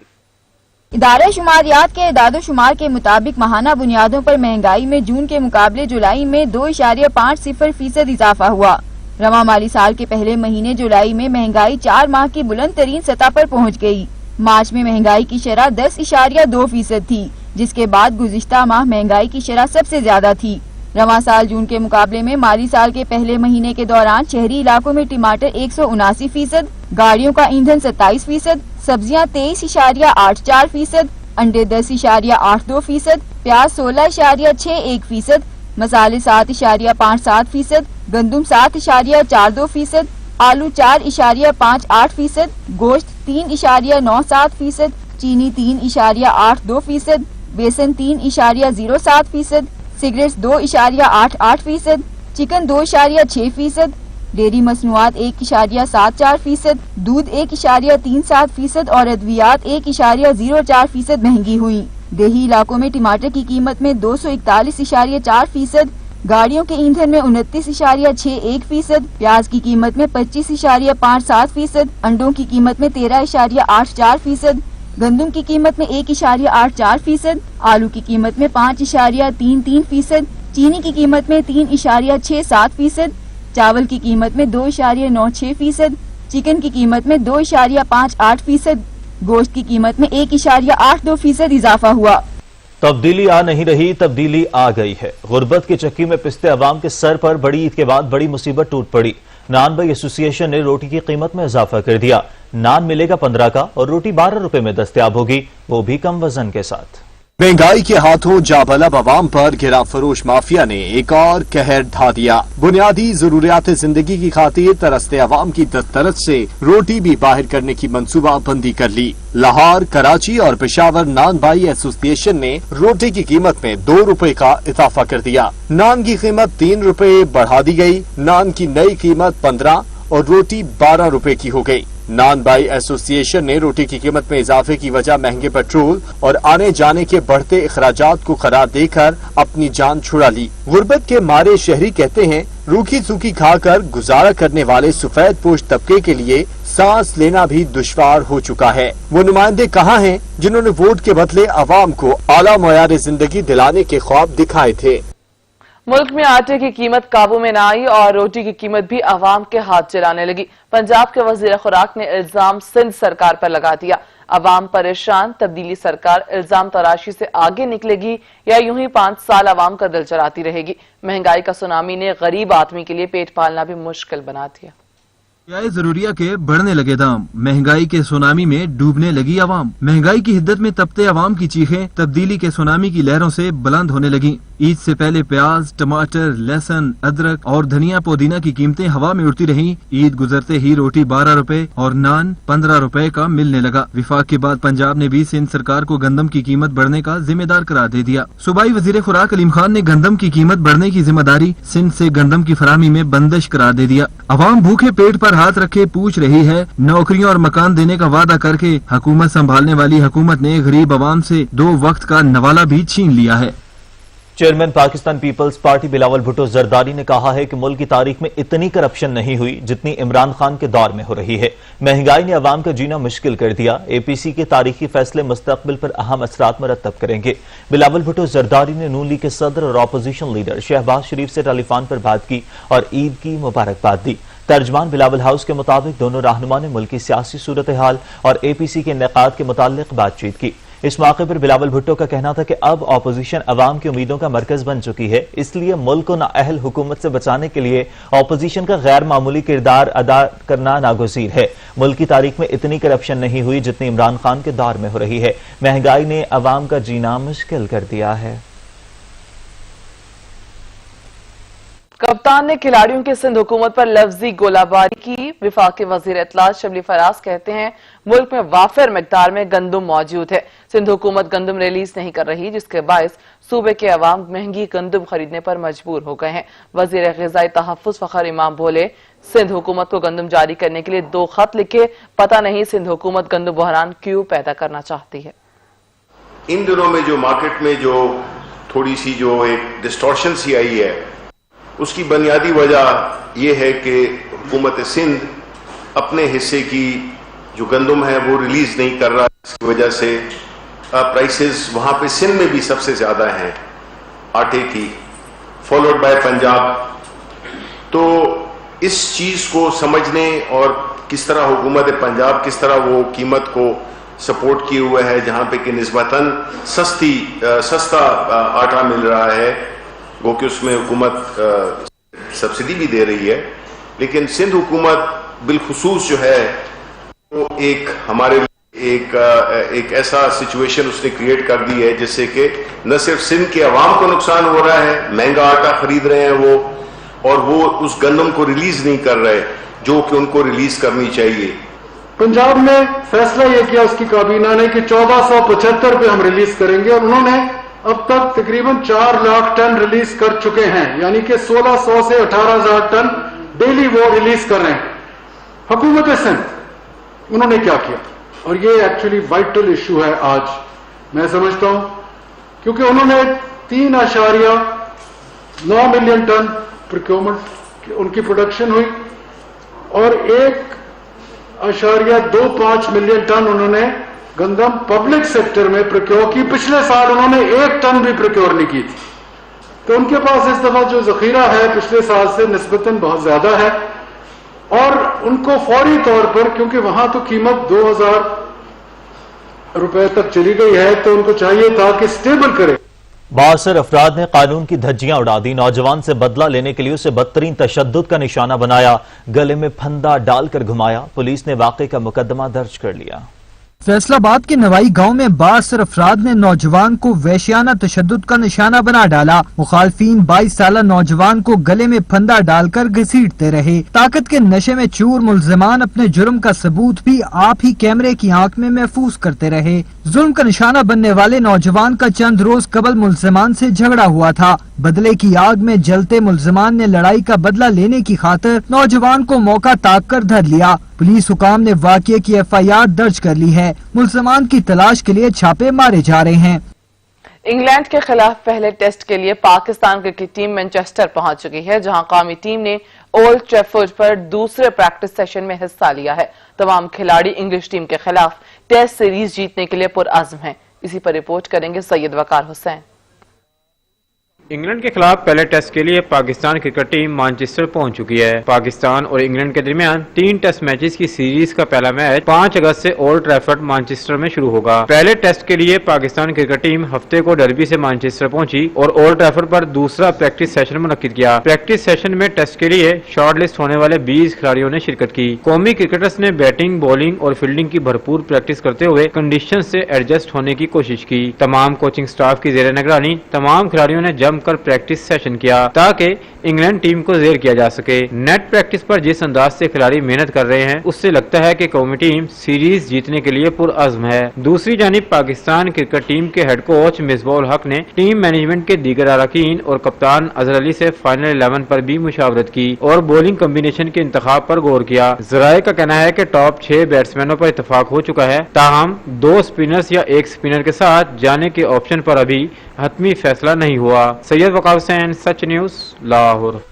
ادارہ شماریات کے اعداد و شمار کے مطابق ماہانہ بنیادوں پر مہنگائی میں جون کے مقابلے جولائی میں 2.50% اضافہ ہوا۔ رواں مالی سال کے پہلے مہینے جولائی میں مہنگائی 4 ماہ کی بلند ترین سطح پر پہنچ گئی۔ مارچ میں مہنگائی کی شرح 10.2% تھی، جس کے بعد گزشتہ ماہ مہنگائی کی شرح سب سے زیادہ تھی۔ رواں سال جون کے مقابلے میں مالی سال کے پہلے مہینے کے دوران شہری علاقوں میں ٹماٹر 179%، گاڑیوں کا ایندھن 27%، سبزیاں 23.84%، انڈے 10.82%، پیاز 16.61%، مسالے 7.57%، گندم 7.42%، آلو 4.58%، گوشت 3.97%، چینی 3.82%، بیسن 3.07%، سگریٹس 2.88%، چکن 2.6%، ڈیری مصنوعات 1.74%، دودھ 1.37% اور ادویات 1.04% مہنگی ہوئی۔ دیہی علاقوں میں ٹماٹر کی قیمت میں 241.4%، گاڑیوں کے ایندھن میں 29.61%، پیاز کی قیمت میں 25.57%، انڈوں کی قیمت میں 13.84%، گندم کی قیمت میں 1.84%، آلو کی قیمت میں 5.33%، چینی کی قیمت میں 3.67%، چاول کی قیمت میں 2.96%، چکن کی قیمت میں 2.58%، گوشت کی قیمت میں 1.82% اضافہ ہوا۔ تبدیلی آ نہیں رہی، تبدیلی آ گئی ہے۔ غربت کی چکی میں پستے عوام کے سر پر بڑی عید کے بعد بڑی مصیبت ٹوٹ پڑی۔ نان بھائی ایسوسی ایشن نے روٹی کی قیمت میں اضافہ کر دیا۔ نان ملے گا 15 کا اور روٹی 12 روپے میں دستیاب ہوگی، وہ بھی کم وزن کے ساتھ۔ مہنگائی کے ہاتھوں جابلب عوام پر گرا فروش مافیا نے ایک اور قہر ڈھا دیا۔ بنیادی ضروریات زندگی کی خاطر ترستے عوام کی دسترس سے روٹی بھی باہر کرنے کی منصوبہ بندی کر لی۔ لاہور، کراچی اور پشاور نان بھائی ایسوسی ایشن نے روٹی کی قیمت میں 2 روپے کا اضافہ کر دیا۔ نان کی قیمت 3 روپے بڑھا دی گئی۔ نان کی نئی قیمت 15 اور روٹی 12 روپے کی ہو گئی۔ نان بھائی ایسوسی ایشن نے روٹی کی قیمت میں اضافے کی وجہ مہنگے پیٹرول اور آنے جانے کے بڑھتے اخراجات کو قرار دے کر اپنی جان چھڑا لی۔ غربت کے مارے شہری کہتے ہیں روکھی سوکھی کھا کر گزارا کرنے والے سفید پوش طبقے کے لیے سانس لینا بھی دشوار ہو چکا ہے۔ وہ نمائندے کہاں ہیں جنہوں نے ووٹ کے بدلے عوام کو اعلیٰ معیار زندگی دلانے کے خواب دکھائے تھے؟ ملک میں آٹے کی قیمت قابو میں نہ آئی اور روٹی کی قیمت بھی عوام کے ہاتھ جلانے لگی۔ پنجاب کے وزیر خوراک نے الزام سندھ سرکار پر لگا دیا۔ عوام پریشان، تبدیلی سرکار الزام تراشی سے آگے نکلے گی یا یوں ہی 5 سال عوام کا دل چراتی رہے گی؟ مہنگائی کا سونامی نے غریب آدمی کے لیے پیٹ پالنا بھی مشکل بنا دیا۔ अशियाए ज़रूरिया के बढ़ने लगे दाम, महंगाई के सुनामी में डूबने लगी आवाम। महंगाई की हिद्दत में तपते आवाम की चीखें तब्दीली के सुनामी की लहरों से बुलंद होने लगी। ईद से पहले प्याज, टमाटर, लहसुन, अदरक और धनिया पुदीना की कीमतें हवा में उड़ती रहीं। ईद गुजरते ही रोटी 12 रुपए और नान 15 रुपए का मिलने लगा। विफाक के बाद पंजाब ने भी सिंध सरकार को गंदम की कीमत बढ़ने का जिम्मेदार करार दे दिया। सूबाई वजीर खुराक अलीम खान ने गंदम की कीमत बढ़ने की जिम्मेदारी सिंध से गंदम की फराहमी में बंदिश करार दे दिया। अवाम भूखे पेट पर हाथ रखे पूछ रही है। नौकरियों और मकान देने का वादा करके हुकूमत संभालने वाली हुकूमत ने गरीब अवाम से 2 वक्त का नवाला भी छीन लिया है। चेयरमैन पाकिस्तान पीपल्स पार्टी बिलावल भुट्टो जरदारी ने कहा है कि मुल्क की तारीख में इतनी करप्शन नहीं हुई जितनी इमरान खान के दौर में हो रही है। महंगाई ने अवाम का जीना मुश्किल कर दिया। एपीसी के तारीखी फैसले मुस्तकबिल पर अहम असरात मरतब करेंगे। बिलावल भुट्टो जरदारी ने नून लीग के सदर और अपोजिशन लीडर शहबाज शरीफ से टेलीफोन पर बात की और ईद की मुबारकबाद दी। तर्जमान बिलावल हाउस के मुताबिक दोनों रहनुमा ने मुल्क की सियासी सूरत हाल और एपीसी के इनेकाद के मुतालिक बातचीत की। इस मौके पर बिलावल भुट्टो का कहना था कि अब अपोजिशन अवाम की उम्मीदों का मरकज बन चुकी है, इसलिए मुल्क को नाअहल हुकूमत से बचाने के लिए अपोजिशन का गैर मामूली किरदार अदा करना नागुज़ीर है। मुल्क की तारीख में इतनी करप्शन नहीं हुई जितनी इमरान खान के दौर में हो रही है। महंगाई ने अवाम का जीना मुश्किल कर दिया है। कप्तान ने खिलाड़ियों की सिंध हुकूमत पर लफ्जी गोलाबारी की। विफाकी वजीर इत्तलात शबली फराज कहते हैं मुल्क में वाफिर मिकदार में गंदम मौजूद है। सिंध हुकूमत गंदम रिलीज नहीं कर रही, जिसके बायस सूबे के अवाम महंगी गंदम खरीदने पर मजबूर हो गए हैं। वजीर ग़िज़ाई तहफ़्फ़ुज़ फ़खर इमाम बोले, सिंध हुकूमत को गंदम जारी करने के लिए 2 खत लिखे, पता नहीं सिंध हुकूमत गंदम बहरान क्यों पैदा करना चाहती है। इन दिनों में जो मार्केट में जो थोड़ी सी जो एक डिस्टॉर्शन सी आई है, उसकी बुनियादी वजह यह है कि हुकूमत सिंध अपने हिस्से की जो गंदम है वो रिलीज नहीं कर रहा, इसकी वजह से प्राइसेस वहाँ पे सिंध में भी सबसे ज़्यादा हैं आटे की, फॉलोड बाय पंजाब। तो इस चीज़ को समझने और किस तरह हुकूमत पंजाब किस तरह वो कीमत को सपोर्ट किए हुए है, जहाँ पे कि निस्बतन सस्ता आटा मिल रहा है, वो कि उसमें हुकूमत सब्सिडी भी दे रही है, लेकिन सिंध हुकूमत बिलखुसूस जो है वो एक हमारे एक ऐसा सिचुएशन उसने क्रिएट कर दी है जिससे कि न सिर्फ सिंध के अवाम को नुकसान हो रहा है, महंगा आटा खरीद रहे हैं वो, और वो उस गंदम को रिलीज नहीं कर रहे जो कि उनको रिलीज करनी चाहिए। पंजाब ने फैसला यह किया उसकी काबीना ने कि 1475 पे हम रिलीज करेंगे, और उन्होंने अब तक तकरीबन 4 लाख टन रिलीज कर चुके हैं, यानी कि 1600 से 18,000 टन डेली वो रिलीज कर रहे हैं। हुकूमत सिंध उन्होंने क्या किया, और ये एक्चुअली वाइटल इशू है आज मैं समझता हूं, क्योंकि उन्होंने 3.9 मिलियन टन प्रोक्योरमेंट उनकी प्रोडक्शन हुई और 1.25 मिलियन टन उन्होंने गंदम पब्लिक सेक्टर में प्रोक्योर की। पिछले साल उन्होंने 1 टन भी प्रोक्योर नहीं की थी। तो उनके पास इस दफा जो जखीरा है पिछले साल से निस्बतन बहुत ज्यादा है, और उनको फौरी तौर पर, क्योंकि वहां तो कीमत 2,000 रुपए तक चली गई है, तो उनको चाहिए था कि स्टेबल करे। बासर अफराद ने कानून की धज्जियां उड़ा दी। नौजवान से बदला लेने के लिए उसे बदतरीन तशद्दुद का निशाना बनाया, गले में फंदा डालकर घुमाया। पुलिस ने वाकये का मुकदमा दर्ज कर लिया। फैसलाबाद के नवाई गांव में 62 अफराद ने नौजवान को वैश्याना तशद्दुद का निशाना बना डाला। मुखालफीन 22 साल नौजवान को गले में फंदा डालकर घसीटते रहे। ताकत के नशे में चूर मुल्जिमान अपने जुर्म का सबूत भी आप ही कैमरे की आंख में महफूज करते रहे। जुर्म का निशाना बनने वाले नौजवान का चंद रोज कबल मुल्जिमान से झगड़ा हुआ था। बदले की आग में जलते मुल्जिमान ने लड़ाई का बदला लेने की खातिर नौजवान को मौका ताक कर धर लिया। पुलिस हुकाम ने वाकये की FIR दर्ज कर ली है। मुल्जिमान की तलाश के लिए छापे मारे जा रहे हैं। इंग्लैंड के खिलाफ पहले टेस्ट के लिए पाकिस्तान क्रिकेट टीम मैनचेस्टर पहुंच चुकी है, जहां कौमी टीम ने ओल्ड ट्रैफर्ड पर दूसरे प्रैक्टिस सेशन में हिस्सा लिया है। तमाम खिलाड़ी इंग्लिश टीम के खिलाफ टेस्ट सीरीज जीतने के लिए पुरअज़्म हैं। इसी पर रिपोर्ट करेंगे सैयद वकार हुसैन। इंग्लैंड के खिलाफ पहले टेस्ट के लिए पाकिस्तान क्रिकेट टीम मैनचेस्टर पहुंच चुकी है। पाकिस्तान और इंग्लैंड के दरमियान 3 टेस्ट मैचेस की सीरीज का पहला मैच 5 अगस्त से ओल्ड ट्रैफर्ड मैनचेस्टर में शुरू होगा। पहले टेस्ट के लिए पाकिस्तान क्रिकेट टीम हफ्ते को डर्बी से मैनचेस्टर पहुंची और ओल्ड ट्रैफर्ड पर दूसरा प्रैक्टिस सेशन मुनक्किद किया। प्रैक्टिस सेशन में टेस्ट के लिए शॉर्ट लिस्ट होने वाले 20 खिलाड़ियों ने शिरकत की। कौमी क्रिकेटर्स ने बैटिंग, बॉलिंग और फील्डिंग की भरपूर प्रैक्टिस करते हुए कंडीशन से एडजस्ट होने की कोशिश की। तमाम कोचिंग स्टाफ की जेर निगरानी तमाम खिलाड़ियों ने जमकर प्रैक्टिस सेशन किया ताकि इंग्लैंड टीम को जेर किया जा सके। नेट प्रैक्टिस पर जिस अंदाज से खिलाड़ी मेहनत कर रहे हैं उससे लगता है कि कौमी टीम सीरीज जीतने के लिए पुरअज़्म है। दूसरी जानिब पाकिस्तान क्रिकेट टीम के हेड कोच मिसबाह-उल हक ने टीम मैनेजमेंट के दीगर अरकान और कप्तान अजहर अली से फाइनल 11 पर भी मुशावरत की और बॉलिंग कम्बिनेशन के इंतखाब पर गौर किया। ज़राए का कहना है कि टॉप 6 बैट्समैनों पर इत्तेफाक हो चुका है, ताहम 2 स्पिनर्स या 1 स्पिनर के साथ जाने के ऑप्शन पर अभी हतमी फैसला नहीं हुआ। सैयद वकार हुसैन, सच न्यूज, लाहौर।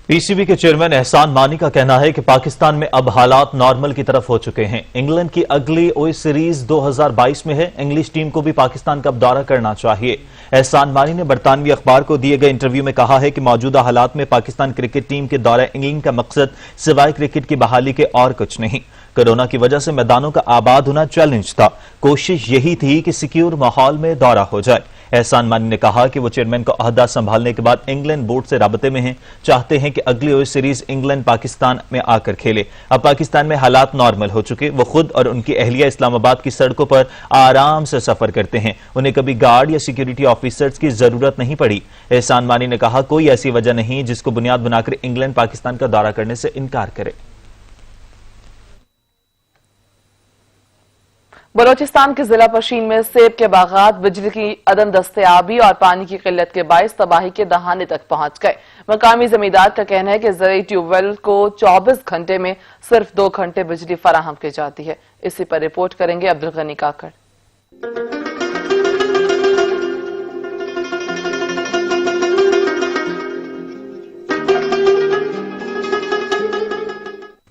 पीसीबी के चेयरमैन एहसान मानी का कहना है कि पाकिस्तान में अब हालात नॉर्मल की तरफ हो चुके हैं। इंग्लैंड की अगली ओए सीरीज 2022 में है। इंग्लिश टीम को भी पाकिस्तान का दौरा करना चाहिए। एहसान मानी ने बरतानवी अखबार को दिए गए इंटरव्यू में कहा है कि मौजूदा हालात में पाकिस्तान क्रिकेट टीम के दौरा इंग्लैंड का मकसद सिवाय क्रिकेट की बहाली के और कुछ नहीं। कोरोना की वजह से मैदानों का आबाद होना चैलेंज था। कोशिश यही थी कि सिक्योर माहौल में दौरा हो जाए। एहसान मानी ने कहा कि वो चेयरमैन का ओहदा संभालने के बाद इंग्लैंड बोर्ड से राबते में हैं, चाहते हैं कि अगली ओए सीरीज इंग्लैंड पाकिस्तान में आकर खेले। अब पाकिस्तान में हालात नॉर्मल हो चुके, वो खुद और उनकी अहलिया इस्लामाबाद की सड़कों पर आराम से सफर करते हैं। उन्हें कभी गार्ड या सिक्योरिटी ऑफिसर्स की जरूरत नहीं पड़ी। एहसान मानी ने कहा, कोई ऐसी वजह नहीं जिसको बुनियाद बनाकर इंग्लैंड पाकिस्तान का दौरा करने से इनकार करे। बलोचिस्तान के जिला पशीन में सेब के बागात बिजली की अदम दस्तयाबी और पानी की किल्लत के बायस तबाही के दहाने तक पहुंच गए। मकामी जमींदार का कहना है कि ज़रूरी ट्यूबवेल को 24 घंटे में सिर्फ 2 घंटे बिजली फराहम की जाती है। इसी पर रिपोर्ट करेंगे अब्दुल गनी काकड़।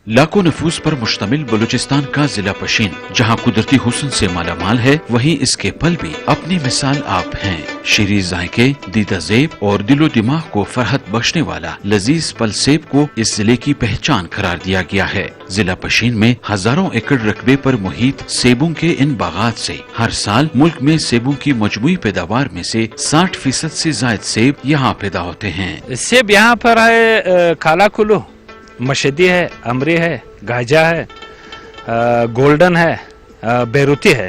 लाखों नफूस पर मुश्तमिल बलूचिस्तान का जिला पशीन जहां कुदरती हुस्न से मालामाल है, वहीं इसके पल भी अपनी मिसाल आप हैं। शीरी जायके, दीदा ज़ेब और दिलो दिमाग को फरहत बख्शने वाला लजीज पल सेब को इस जिले की पहचान करार दिया गया है। जिला पशीन में हजारों एकड़ रकबे पर मुहित सेबों के इन बागात से हर साल मुल्क में सेबों की मजमूई पैदावार में से 60% से ज्यादा सेब यहाँ पैदा होते हैं। सेब यहाँ पर है काला कुल्लू, मशदी है, अमरी है, गाजा है, गोल्डन है, बेरूती है।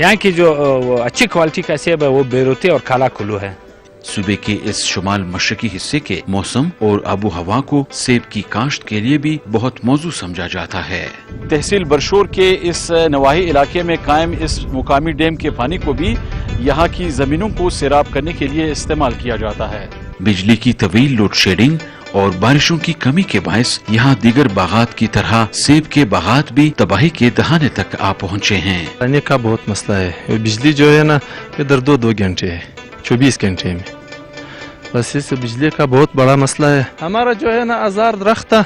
यहाँ की जो अच्छी क्वालिटी का सेब है वो बेरूती और काला कुल्लू है। सूबे के इस शुमाल मशरकी हिस्से के मौसम और आबो हवा को सेब की काश्त के लिए भी बहुत मौजू समझा जाता है। तहसील बरशोर के इस नवाही इलाके में कायम इस मुकामी डैम के पानी को भी यहाँ की जमीनों को सैराब करने के लिए इस्तेमाल किया जाता है। बिजली की तवील लोड शेडिंग और बारिशों की कमी के बायस यहाँ दीगर बागात की तरह सेब के बागात भी तबाही के दहाने तक आ पहुँचे हैं। पानी का बहुत मसला है। बिजली जो है ना इधर 2 घंटे है, 24 घंटे में। बस इस बिजली का बहुत बड़ा मसला है। हमारा जो है ना 1000 दरख्त था,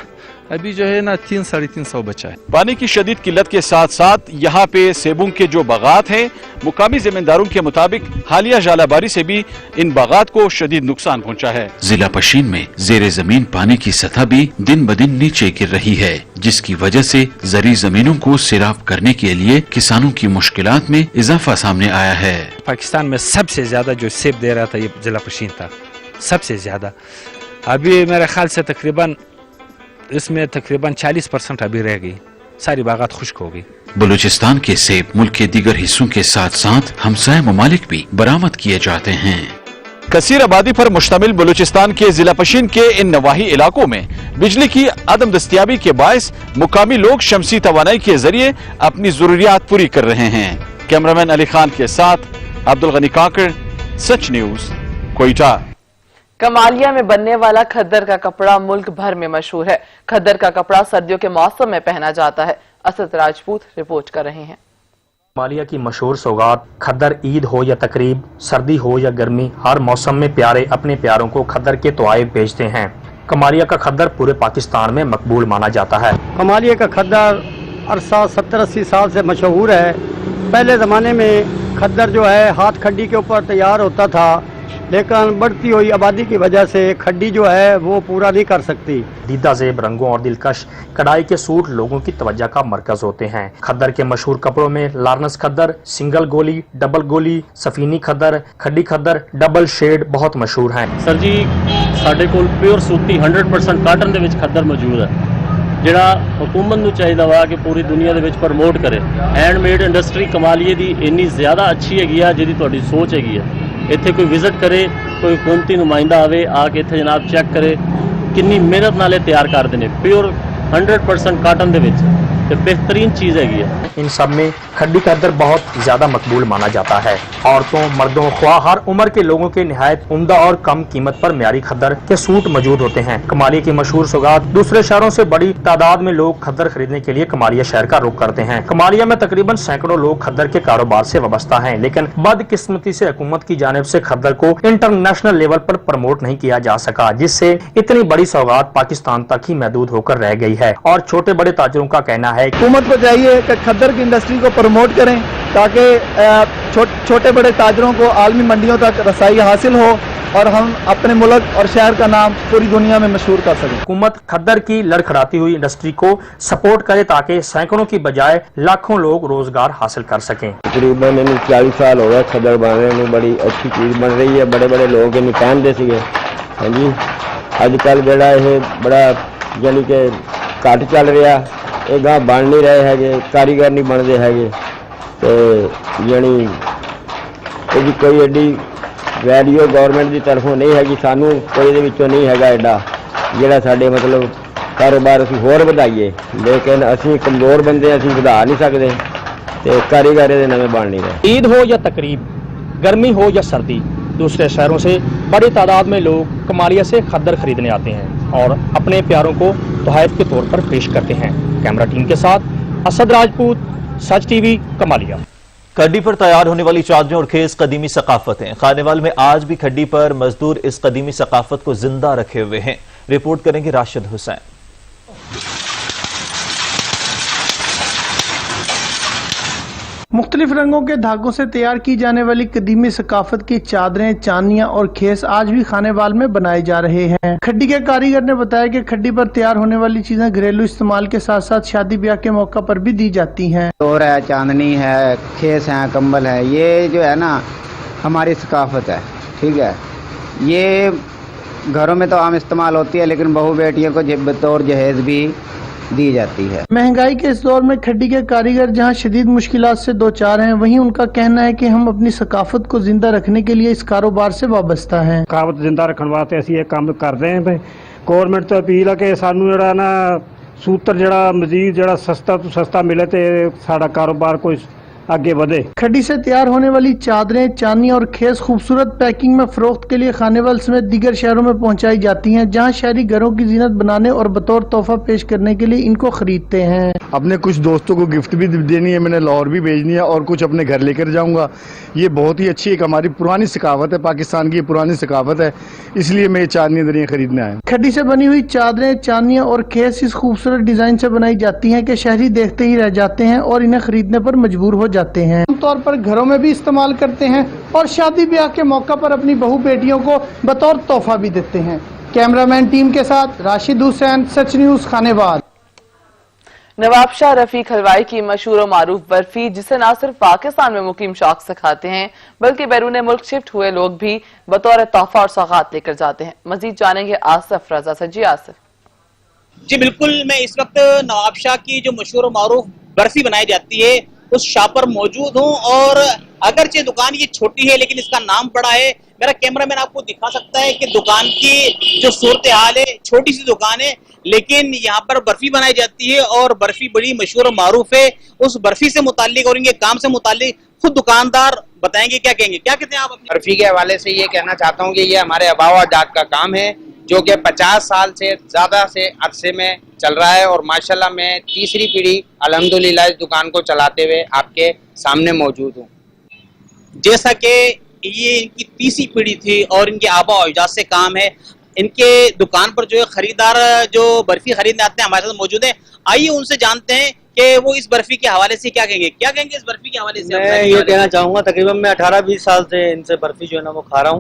अभी जो है ना 300-350 बचा है। पानी की शदीद किल्लत के साथ साथ यहाँ पे सेबों के जो बागात हैं, मुकामी जिम्मेदारों के मुताबिक हालिया जालाबारी से भी इन बागात को शदीद नुकसान पहुँचा है। जिला पशीन में जेरे जमीन पानी की सतह भी दिन ब दिन नीचे गिर रही है, जिसकी वजह से जरी जमीनों को सैराब करने के लिए किसानों की मुश्किलात में इजाफा सामने आया है। पाकिस्तान में सबसे ज्यादा जो सेब दे रहा था ये जिला पशीन था, सबसे ज्यादा। अभी मेरे ख्याल से तकरीबन इसमें 40% अभी रह गई, सारी बागात खुश्क हो गई। बलूचिस्तान के सेब मुल्क के दीगर हिस्सों के साथ साथ हमसाय ममालिक भी बरामद किए जाते हैं। कसीर आबादी पर मुश्तमिल बलूचिस्तान के जिला पशीन के इन नवाही इलाकों में बिजली की अदम दस्तियाबी के बायस मुकामी लोग शमसी तवानाई के जरिए अपनी जरूरियात पूरी कर रहे हैं। कैमरामैन अली खान के साथ अब्दुल गनी काकड़, सच न्यूज, कोयटा। कमालिया में बनने वाला खद्दर का कपड़ा मुल्क भर में मशहूर है। खद्दर का कपड़ा सर्दियों के मौसम में पहना जाता है। असद राजपूत रिपोर्ट कर रहे हैं। कमालिया की मशहूर सौगात खद्दर, ईद हो या तकरीब, सर्दी हो या गर्मी, हर मौसम में प्यारे अपने प्यारों को खद्दर के तोहफे भेजते हैं। कमालिया का खद्दर पूरे पाकिस्तान में मकबूल माना जाता है। कमालिया का खद्दर अरसा 70-80 साल से मशहूर है। पहले ज़माने में खद्दर जो है हाथ खड्डी के ऊपर तैयार होता था, लेकिन बढ़ती हुई आबादी की वजह से खड्डी जो है वो पूरा नहीं कर सकती। दीदा ज़ेब रंगों और दिलकश कढ़ाई के सूट लोगों की तवज्जो का मरकज होते हैं। खद्दर के मशहूर कपड़ों में लार्नस खद्दर, सिंगल गोली, डबल गोली, सफीनी खद्दर, खड्डी खद्दर, डबल शेड बहुत मशहूर हैं। सर जी ਸਾਡੇ ਕੋਲ ਪਿਓਰ ਸੂਤੀ 100% ਕਾਟਨ ਦੇ ਵਿੱਚ ਖੱਦਰ ਮੌਜੂਦ ਹੈ, ਜਿਹੜਾ ਹਕੂਮਤ ਨੂੰ ਚਾਹੀਦਾ ਵਾ ਕਿ ਪੂਰੀ ਦੁਨੀਆ ਦੇ ਵਿੱਚ ਪ੍ਰਮੋਟ ਕਰੇ। ਹੈਂਡਮੇਡ ਇੰਡਸਟਰੀ ਕਮਾਲੀਏ ਦੀ ਇੰਨੀ ਜ਼ਿਆਦਾ ਅੱਛੀ ਹੈਗੀ ਆ ਜਿਹਦੀ ਤੁਹਾਡੀ ਸੋਚ ਹੈਗੀ ਆ। ਇੱਥੇ ਕੋਈ ਵਿਜ਼ਿਟ ਕਰੇ, ਕੋਈ ਹਕੂਮਤੀ ਨੁਮਾਇੰਦਾ ਆਵੇ, ਆ ਕੇ ਇੱਥੇ ਜਨਾਬ ਚੈੱਕ ਕਰੇ ਕਿੰਨੀ ਮਿਹਨਤ ਨਾਲ ਇਹ ਤਿਆਰ ਕਰਦੇ ਨੇ। ਪਿਓਰ 100% ਕਾਟਨ ਦੇ ਵਿੱਚ ਤੇ बेहतरीन चीज है। इन सब में खड्डी खद्दर बहुत ज्यादा मकबूल माना जाता है। औरतों, मर्दों, ख्वाह हर उम्र के लोगों के निहायत उम्दा और कम कीमत पर म्यारी खद्दर के सूट मौजूद होते हैं। कमालिया की मशहूर सौगात दूसरे शहरों से बड़ी तादाद में लोग खद्दर खरीदने के लिए कमालिया शहर का रुख करते हैं। कमालिया में तकरीबन सैकड़ों लोग खद्दर के कारोबार से वाबस्ता हैं, लेकिन बदकिस्मती से हुकूमत की जानिब से खद्दर को इंटरनेशनल लेवल पर प्रमोट नहीं किया जा सका, जिससे इतनी बड़ी सौगात पाकिस्तान तक ही महदूद होकर रह गई है। और छोटे बड़े ताजरों का कहना है हुकूमत को चाहिए कि खद्दर की इंडस्ट्री को प्रमोट करें ताकि छोटे बड़े ताजरों को आलमी मंडियों तक रसाई हासिल हो और हम अपने मुल्क और शहर का नाम पूरी दुनिया में मशहूर कर सकें। हुकूमत खद्दर की लड़खड़ाती हुई इंडस्ट्री को सपोर्ट करे ताकि सैकड़ों की बजाय लाखों लोग रोजगार हासिल कर सकें। तकरीबन 40 साल हो गए खद्दर बन रहे हैं, बड़ी अच्छी चीज़ बन रही है। बड़े बड़े लोग इन्हें पहनते थे। हाँ जी, अजकल जड़ा ये बड़ा यानी कि घट चल रहा, ये गां बन नहीं रहे है, कारीगर नहीं बनते है, तो यानी ये कोई एडी वैल्यू गवर्नमेंट की तरफों नहीं है, सानू कोई नहीं है एडा जोड़ा साढ़े मतलब कारोबार असीं होर वधाईए, लेकिन असीं कमज़ोर बंदे असीं वधा नहीं सकते, तो कारीगर ये नवे बन नहीं रहे। ईद हो या तकरीब, गर्मी हो या सर्दी, दूसरे शहरों से बड़ी तादाद में लोग कमालिया से खद्दर खरीदने आते हैं और अपने प्यारों को तोहफे के तौर पर पेश करते हैं। कैमरा टीम के साथ असद राजपूत, सच टीवी, कमालिया। खड्डी पर तैयार होने वाली चादरें और खेस कदीमी सकाफत हैं। खानेवाल में आज भी खड्डी पर मजदूर इस कदीमी सकाफत को जिंदा रखे हुए हैं। रिपोर्ट करेंगे राशिद हुसैन। मुख्तलिफ रंगों के धागों से तैयार की जाने वाली कदीमी सकाफत की चादरें, चांदियां और खेस आज भी खानेवाल में बनाए जा रहे हैं। खड्डी के कारीगर ने बताया कि खड्डी पर तैयार होने वाली चीजें घरेलू इस्तेमाल के साथ साथ शादी ब्याह के मौका पर भी दी जाती हैं। तोर है, चांदनी है, खेस है, कंबल है, ये जो है ना हमारी सकाफत है। ठीक है, ये घरों में तो आम इस्तेमाल होती है, लेकिन बहू बेटियों को बतौर जहेज भी दी जाती है। महंगाई के इस दौर में खड्डी के कारीगर जहां शदीद मुश्किलात से दो चार हैं, वहीं उनका कहना है कि हम अपनी सकाफत को जिंदा रखने के लिए इस कारोबार से वाबस्ता हैं। सकाफत जिंदा रखने वास्ते असीं ये काम करते हैं। गवर्नमेंट तो अपील है कि सानू जिहड़ा ना सूत्र जिहड़ा मजीद जिहड़ा सस्ता तो सस्ता मिले ते साडा कारोबार कोई आगे बढ़े। खड्डी से तैयार होने वाली चादरें, चांदी और खेस खूबसूरत पैकिंग में फरोख्त के लिए खानेवाल समेत दीगर शहरों में पहुंचाई जाती हैं, जहां शहरी घरों की जीनत बनाने और बतौर तोहफा पेश करने के लिए इनको खरीदते हैं। अपने कुछ दोस्तों को गिफ्ट भी देनी है, मैंने लाहौर भी भेजनी है और कुछ अपने घर लेकर जाऊंगा। ये बहुत ही अच्छी एक हमारी पुरानी सकाफत है, पाकिस्तान की पुरानी सकाफत है, इसलिए मैं ये चांदनी दरियाँ खरीदने आया। खड्डी से बनी हुई चादरें, चांदियाँ और खेस इस खूबसूरत डिजाइन से बनाई जाती हैं कि शहरी देखते ही रह जाते हैं और इन्हें खरीदने पर मजबूर हो जाते हैं। आमतौर पर घरों में भी इस्तेमाल करते हैं और शादी ब्याह के मौका पर अपनी बहू बेटियों को बतौर तोहफा भी देते हैं। कैमरामैन टीम के साथ राशिद हुसैन, सच न्यूज, खानेवाल। नवाब शाह रफीक हलवाई की मशहूर और मारूफ बर्फी, जिसे न सिर्फ पाकिस्तान में मुकीम शौक से खाते हैं बल्कि बैरून मुल्क शिफ्ट हुए लोग भी बतौर तोहफा और सौगात लेकर जाते हैं। मजीद जानेंगे आसिफ रजा से। जी आसिफ। जी बिल्कुल, मैं इस वक्त नवाब शाह की जो मशहूर और मारूफ बर्फी बनाई जाती है उस शॉप पर मौजूद हूँ और अगरचे दुकान ये छोटी है लेकिन इसका नाम बड़ा है। मेरा कैमरामैन आपको दिखा सकता है कि दुकान की जो सूरत हाल है, छोटी सी दुकान है लेकिन यहाँ पर बर्फी बनाई जाती है और बर्फी बड़ी मशहूर और मारूफ है। उस बर्फी से मुतालिक और इनके काम से मुतालिक खुद दुकानदार बताएंगे, क्या कहेंगे, क्या कहते हैं आप? बर्फी के हवाले से ये कहना चाहता हूँ कि ये हमारे अबावा अजाद का काम है जो कि 50 साल से ज्यादा से अरसे में चल रहा है और माशाल्लाह मैं तीसरी पीढ़ी अल्हम्दुलिल्लाह इस दुकान को चलाते हुए आपके सामने मौजूद हूँ। जैसा कि ये इनकी तीसरी पीढ़ी थी और इनके आबा अजाद से काम है। इनके दुकान पर जो है खरीदार जो बर्फी खरीदने आते हैं हमारे साथ मौजूद है। आइए उनसे जानते हैं کہ وہ اس برفی کے حوالے سے کیا کہیں گے اس برفی کے حوالے سے؟ میں یہ کہنا چاہوں گا تقریباً میں 18-20 سال سے ان سے برفی جو ہے نا وہ کھا رہا ہوں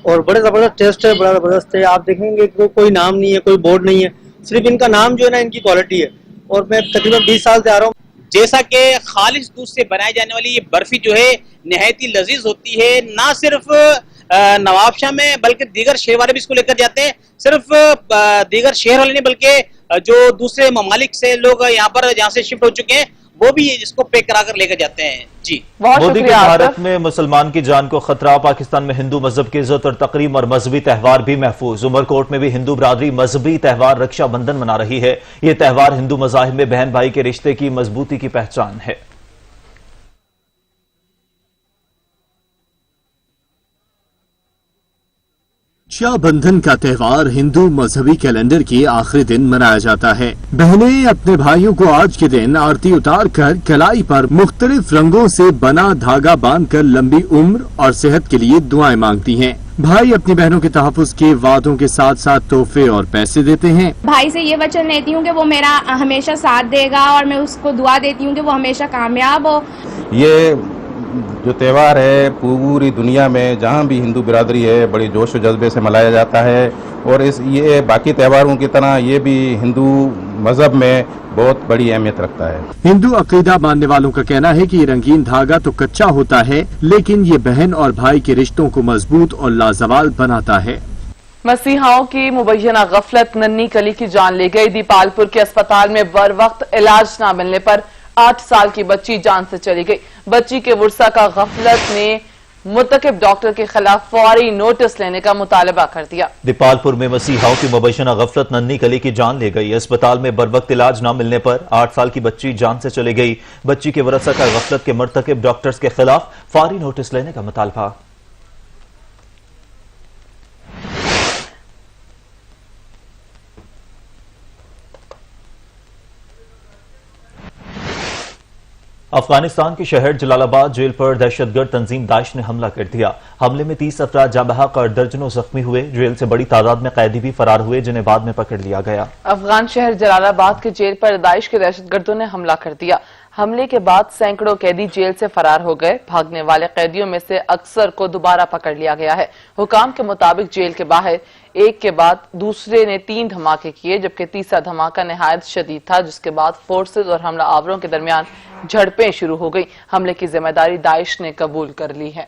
اور بڑے زبردست ٹیسٹ ہے, بڑا زبردست ہے. آپ دیکھیں گے کہ کوئی نام نہیں ہے, کوئی بورڈ نہیں ہے, صرف ان کا نام جو ہے نا ان کی کوالٹی ہے. اور میں تقریباً 20 سال سے آ رہا ہوں. جیسا کہ خالص دودھ سے بنائی جانے والی یہ برفی جو ہے نہایت ہی لذیذ ہوتی ہے. نہ صرف نواب شاہ میں بلکہ دیگر شہر والے بھی اس کو لے کر جاتے ہیں. صرف دیگر شہر والے نہیں بلکہ جو دوسرے ممالک سے لوگ یہاں پر جہاں سے شفٹ ہو چکے ہیں وہ بھی اس کو پیک کرا کر لے کر جاتے ہیں. جی مودی کے بھارت میں مسلمان کی جان کو خطرہ, پاکستان میں ہندو مذہب کی عزت اور تقریب اور مذہبی تہوار بھی محفوظ. عمر کوٹ میں بھی ہندو برادری مذہبی تہوار رکشا بندھن منا رہی ہے. یہ تہوار ہندو مذاہب میں بہن بھائی کے رشتے کی مضبوطی کی پہچان ہے. رکشا بندھن کا تہوار ہندو مذہبی کیلنڈر کے آخری دن منایا جاتا ہے. بہنیں اپنے بھائیوں کو آج کے دن آرتی اتار کر کلائی پر مختلف رنگوں سے بنا دھاگا باندھ کر لمبی عمر اور صحت کے لیے دعائیں مانگتی ہیں. بھائی اپنی بہنوں کے تحفظ کے وعدوں کے ساتھ ساتھ تحفے اور پیسے دیتے ہیں. بھائی سے یہ وچن لیتی ہوں کہ وہ میرا ہمیشہ ساتھ دے گا اور میں اس کو دعا دیتی ہوں کہ وہ ہمیشہ کامیاب ہو. یہ جو تہوار ہے پوری دنیا میں جہاں بھی ہندو برادری ہے بڑی جوش و جذبے سے منایا جاتا ہے. اور یہ باقی تہواروں کی طرح یہ بھی ہندو مذہب میں بہت بڑی اہمیت رکھتا ہے. ہندو عقیدہ ماننے والوں کا کہنا ہے کہ یہ رنگین دھاگا تو کچا ہوتا ہے لیکن یہ بہن اور بھائی کے رشتوں کو مضبوط اور لازوال بناتا ہے. مسیحاؤں کی مبینہ غفلت ننھی کلی کی جان لے گئی. دیپال پور کے اسپتال میں بر وقت علاج نہ ملنے پر 8 سال کی بچی جان سے چلی گئی. بچی کے ورثہ کا غفلت نے مرتکب ڈاکٹر کے خلاف فوری نوٹس لینے کا مطالبہ کر دیا. دیپال پور میں مسیحاؤں کی مبینہ غفلت ننھی کلی کی جان لے گئی. اسپتال میں بر وقت علاج نہ ملنے پر 8 سال کی بچی جان سے چلی گئی. بچی کے ورثہ کا غفلت کے مرتکب ڈاکٹرز کے خلاف فوری نوٹس لینے کا مطالبہ. افغانستان کے شہر جلال آباد جیل پر دہشت گرد تنظیم داعش نے حملہ کر دیا. حملے میں 30 افراد جاں بحق اور درجنوں زخمی ہوئے. جیل سے بڑی تعداد میں قیدی بھی فرار ہوئے جنہیں بعد میں پکڑ لیا گیا. افغان شہر جلال آباد کے جیل پر داعش کے دہشت گردوں نے حملہ کر دیا. حملے کے بعد سینکڑوں قیدی جیل سے فرار ہو گئے. بھاگنے والے قیدیوں میں سے اکثر کو دوبارہ پکڑ لیا گیا ہے. حکام کے مطابق جیل کے باہر ایک کے بعد دوسرے نے 3 دھماکے کیے جبکہ تیسرا دھماکہ نہایت شدید تھا جس کے بعد فورسز اور حملہ آوروں کے درمیان جھڑپیں شروع ہو گئی. حملے کی ذمہ داری داعش نے قبول کر لی ہے.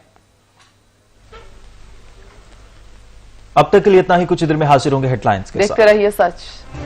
اب تک کے لیے اتنا ہی. کچھ دیر میں حاضر ہوں گے ہیڈ لائنز کے ساتھ. دیکھتے رہیے سچ.